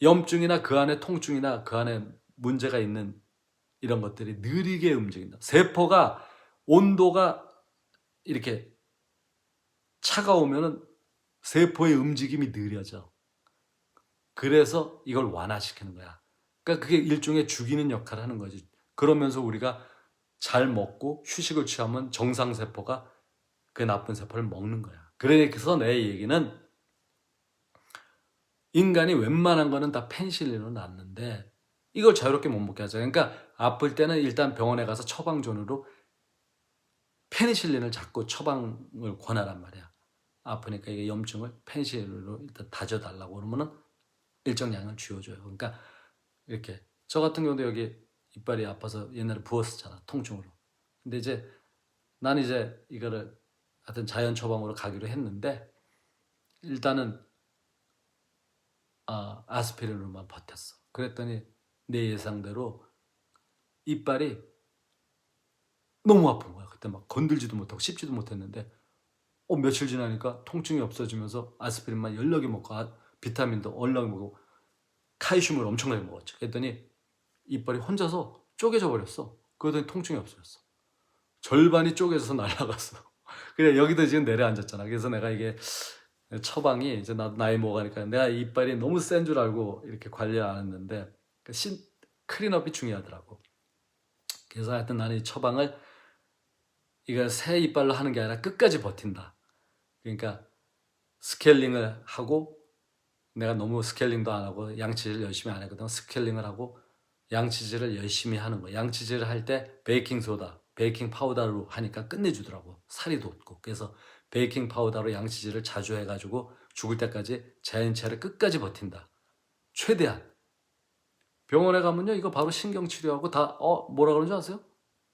염증이나 그 안에 통증이나 그 안에 문제가 있는 이런 것들이 느리게 움직인다. 세포가 온도가 이렇게 차가우면은 세포의 움직임이 느려져. 그래서 이걸 완화시키는 거야. 그러니까 그게 일종의 죽이는 역할을 하는 거지. 그러면서 우리가 잘 먹고 휴식을 취하면 정상세포가 그 나쁜 세포를 먹는 거야. 그래서 내 얘기는 인간이 웬만한 거는 다 펜실린으로 낫는데 이걸 자유롭게 못 먹게 하죠. 그러니까 아플 때는 일단 병원에 가서 처방전으로 페니실린을 자꾸 처방을 권하란 말이야. 아프니까 이게 염증을 페니실린으로 일단 다져달라고 그러면은 일정 양을 쥐어줘요. 그러니까 이렇게 저 같은 경우도 여기 이빨이 아파서 옛날에 부었었잖아. 통증으로. 근데 이제 난 이제 이거를 하여튼 자연 처방으로 가기로 했는데 일단은 아스피린으로만 버텼어. 그랬더니 내 예상대로 이빨이 너무 아픈 거야. 그때 막 건들지도 못하고 씹지도 못했는데 며칠 지나니까 통증이 없어지면서 아스피린만 연락이 먹고 비타민도 얼락이 먹고 칼슘을 엄청나게 먹었죠. 그랬더니 이빨이 혼자서 쪼개져 버렸어. 그러더니 통증이 없어졌어. 절반이 쪼개져서 날아갔어. 그래 여기도 지금 내려앉았잖아. 그래서 내가 이게 처방이 이제 나도 나이 먹으니까 내가 이빨이 너무 센 줄 알고 이렇게 관리 안 했는데 클린업이 중요하더라고. 그래서 하여튼 나는 이 처방을 이걸 새 이빨로 하는 게 아니라 끝까지 버틴다. 그러니까 스케일링을 하고 내가 너무 스케일링도 안 하고 양치질 열심히 안 했거든. 스케일링을 하고 양치질을 열심히 하는 거야. 양치질을 할 때 베이킹 소다, 베이킹 파우더로 하니까 끝내주더라고. 살이 돋고. 그래서 베이킹 파우더로 양치질을 자주 해가지고 죽을 때까지 자연체를 끝까지 버틴다. 최대한. 병원에 가면요 이거 바로 신경치료하고 다 뭐라 그러는 줄 아세요?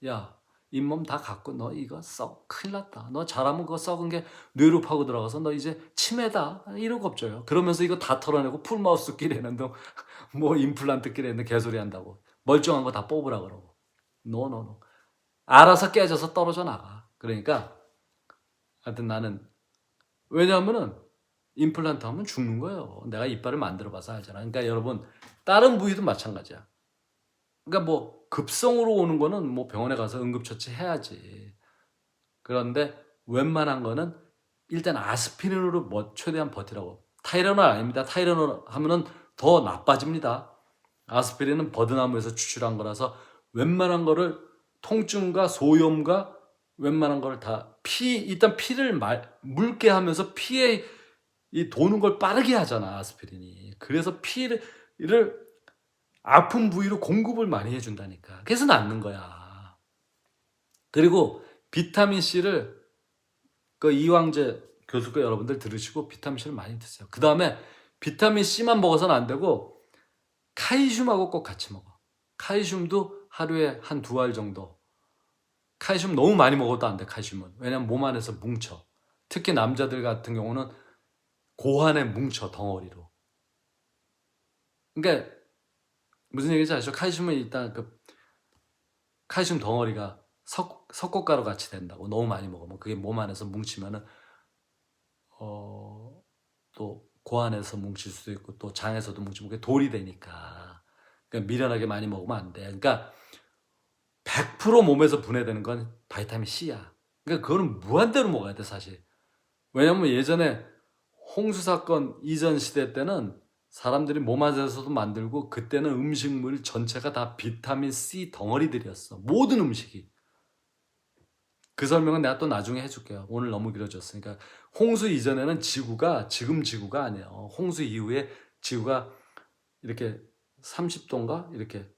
야 잇몸 다 갖고 너 이거 큰일 났다. 너 잘하면 그거 썩은 게 뇌로 파고 들어가서 너 이제 치매다. 이러고 없죠요. 그러면서 이거 다 털어내고 풀마우스 끼래는 뭐 임플란트 끼래는 개소리 한다고. 멀쩡한 거 다 뽑으라 그러고. 노노노. 알아서 깨져서 떨어져 나가. 그러니까 하여튼 나는 왜냐하면은 임플란트 하면 죽는 거예요. 내가 이빨을 만들어 봐서 알잖아. 그러니까 여러분 다른 부위도 마찬가지야. 그러니까 뭐 급성으로 오는 거는 뭐 병원에 가서 응급처치 해야지. 그런데 웬만한 거는 일단 아스피린으로 최대한 버티라고. 타이레놀 아닙니다. 타이레놀 하면은 더 나빠집니다. 아스피린은 버드나무에서 추출한 거라서 웬만한 거를 통증과 소염과 웬만한 거를 다 일단 피를 묽게 하면서 피에 이 도는 걸 빠르게 하잖아 아스피린이. 그래서 피를 아픈 부위로 공급을 많이 해준다니까. 그래서 낫는 거야. 그리고 비타민 C를 그 이황재 교수가 여러분들 들으시고 비타민 C를 많이 드세요. 그 다음에 비타민 C만 먹어서는 안 되고 칼슘하고 꼭 같이 먹어. 칼슘도 하루에 한 2알 정도. 칼슘 너무 많이 먹어도 안 돼, 칼슘은. 왜냐면 몸 안에서 뭉쳐. 특히 남자들 같은 경우는 고환에 뭉쳐, 덩어리로. 그러니까 무슨 얘기인지 아시죠? 칼슘은 일단 칼슘 덩어리가 석고가루 같이 된다고. 너무 많이 먹으면 그게 몸 안에서 뭉치면은 또 고안에서 뭉칠 수도 있고 또 장에서도 뭉치면 그게 돌이 되니까. 그러니까 미련하게 많이 먹으면 안 돼. 그러니까 100% 몸에서 분해되는 건 바이타민 C야. 그러니까 그거는 무한대로 먹어야 돼 사실. 왜냐면 예전에 홍수 사건 이전 시대 때는 사람들이 몸 안에서도 만들고 그때는 음식물 전체가 다 비타민 C 덩어리들이었어. 모든 음식이. 그 설명은 내가 또 나중에 해줄게요. 오늘 너무 길어졌으니까. 홍수 이전에는 지금 지구가 아니에요. 홍수 이후에 지구가 이렇게 30도인가? 이렇게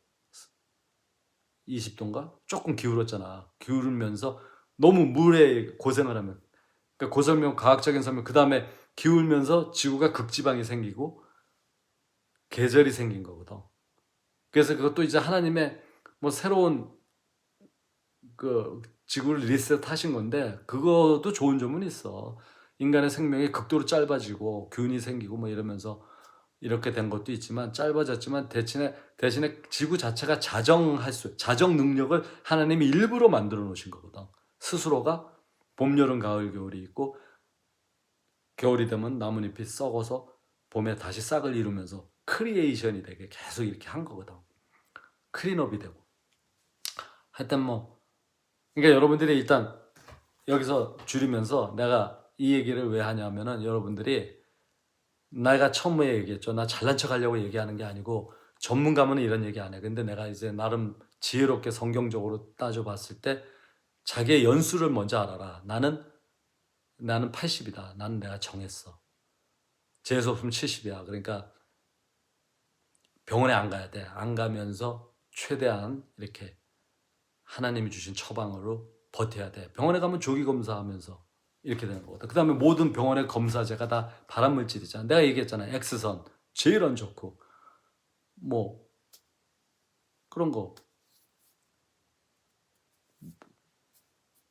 20도인가? 조금 기울었잖아. 기울면서 너무 물에 고생을 하면. 그러니까 그 설명, 과학적인 설명. 그 다음에 기울면서 지구가 극지방이 생기고 계절이 생긴 거거든. 그래서 그것도 이제 하나님의 뭐 새로운 그 지구를 리셋하신 건데 그것도 좋은 점은 있어. 인간의 생명이 극도로 짧아지고 균이 생기고 뭐 이러면서 이렇게 된 것도 있지만 짧아졌지만 대신에 지구 자체가 자정 능력을 하나님이 일부러 만들어 놓으신 거거든. 스스로가 봄, 여름, 가을, 겨울이 있고 겨울이 되면 나뭇잎이 썩어서 봄에 다시 싹을 이루면서 크리에이션이 되게 계속 이렇게 한 거거든. 클린업이 되고. 하여튼 뭐 그러니까 여러분들이 일단 여기서 줄이면서 내가 이 얘기를 왜 하냐면은 여러분들이 내가 처음에 얘기했죠. 나 잘난 척 하려고 얘기하는 게 아니고 전문가면 이런 얘기 안 해. 근데 내가 이제 나름 지혜롭게 성경적으로 따져봤을 때 자기의 연수를 먼저 알아라. 나는 80이다. 나는 내가 정했어. 재수 없으면 70이야. 그러니까 병원에 안 가야 돼. 안 가면서 최대한 이렇게 하나님이 주신 처방으로 버텨야 돼. 병원에 가면 조기 검사하면서 이렇게 되는 거거든. 그 다음에 모든 병원의 검사제가 다 발암물질이잖아. 내가 얘기했잖아. X선 제일 안 좋고 뭐 그런 거.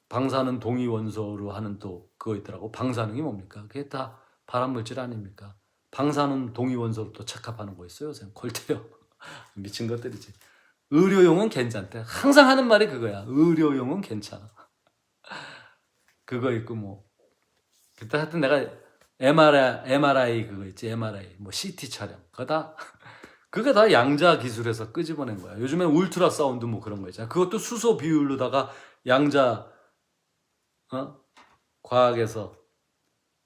방사능 동위원소로 하는 또 그거 있더라고. 방사능이 뭡니까? 그게 다 발암물질 아닙니까? 방사능 동위원소로 또 착합하는 거 있어요. 요새 골때려. 미친 것들이지. 의료용은 괜찮대. 항상 하는 말이 그거야. 의료용은 괜찮아. 그거 있고 뭐 그때 하여튼 내가 MRI 그거 있지. MRI 뭐 CT 촬영 그거 다 양자 기술에서 끄집어낸 거야. 요즘엔 울트라 사운드 뭐 그런 거 있잖아. 그것도 수소 비율로다가 양자 과학에서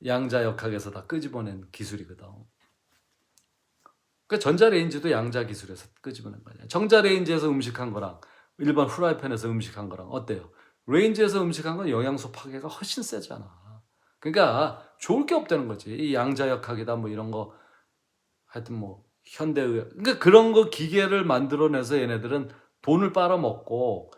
양자역학에서 다 끄집어낸 기술이거든. 그 전자레인지도 양자 기술에서 끄집어낸 거야. 전자레인지에서 음식한 거랑 일반 후라이팬에서 음식한 거랑 어때요? 레인지에서 음식한 건 영양소 파괴가 훨씬 세잖아. 그러니까 좋을 게 없다는 거지. 이 양자역학이다 뭐 이런 거 하여튼 뭐 현대의학 그러니까 그런 거 기계를 만들어내서 얘네들은 돈을 빨아먹고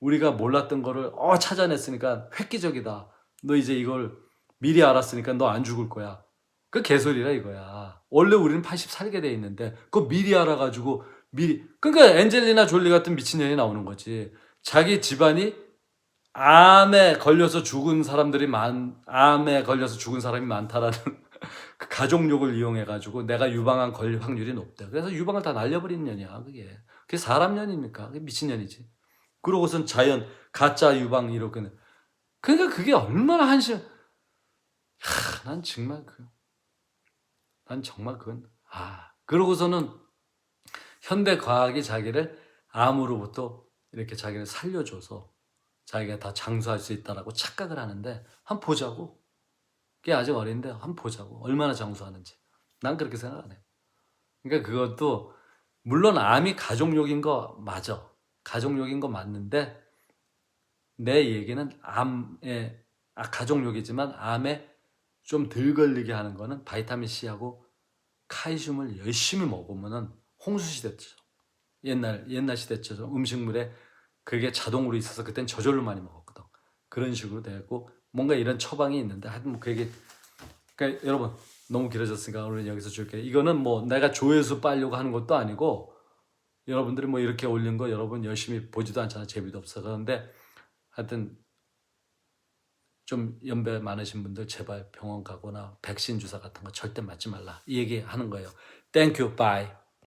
우리가 몰랐던 거를 찾아냈으니까 획기적이다. 너 이제 이걸 미리 알았으니까 너 안 죽을 거야. 그 개소리라 이거야. 원래 우리는 80 살게 돼 있는데 그거 미리 알아가지고 미리 그러니까 엔젤리나 졸리 같은 미친년이 나오는 거지. 자기 집안이 암에 걸려서 죽은 사람이 많다라는 그 가족욕을 이용해 가지고 내가 유방암 걸릴 확률이 높대. 그래서 유방을 다 날려버리는 년이야 그게. 그게 사람 년입니까? 그게 미친년이지. 그러고선 자연 가짜 유방 이렇게. 그러니까 그게 얼마나 한심. 난 정말 난 정말 그건 그러고서는 현대 과학이 자기를 암으로부터 이렇게 자기를 살려줘서 자기가 다 장수할 수 있다라고 착각을 하는데 한번 보자고. 그게 아직 어린데 한번 보자고. 얼마나 장수하는지. 난 그렇게 생각 안 해. 그러니까 그것도 물론 암이 가족욕인 거 맞아. 가족욕인 거 맞는데 내 얘기는 가족욕이지만 암에 좀 덜 걸리게 하는 거는 바이타민 C하고 칼슘을 열심히 먹으면은 홍수 시대죠. 옛날 시대처럼 음식물에 그게 자동으로 있어서 그땐 저절로 많이 먹었거든. 그런 식으로 되고 뭔가 이런 처방이 있는데 하여튼 뭐 그게 그러니까 여러분 너무 길어졌으니까 오늘 여기서 줄게요. 이거는 뭐 내가 조회수 빨려고 하는 것도 아니고 여러분들이 뭐 이렇게 올린 거 여러분 열심히 보지도 않잖아. 재미도 없어. 그런데 하여튼 좀 연배 많으신 분들 제발 병원 가거나 백신 주사 같은 거 절대 맞지 말라. 이 얘기 하는 거예요. 땡큐 바이.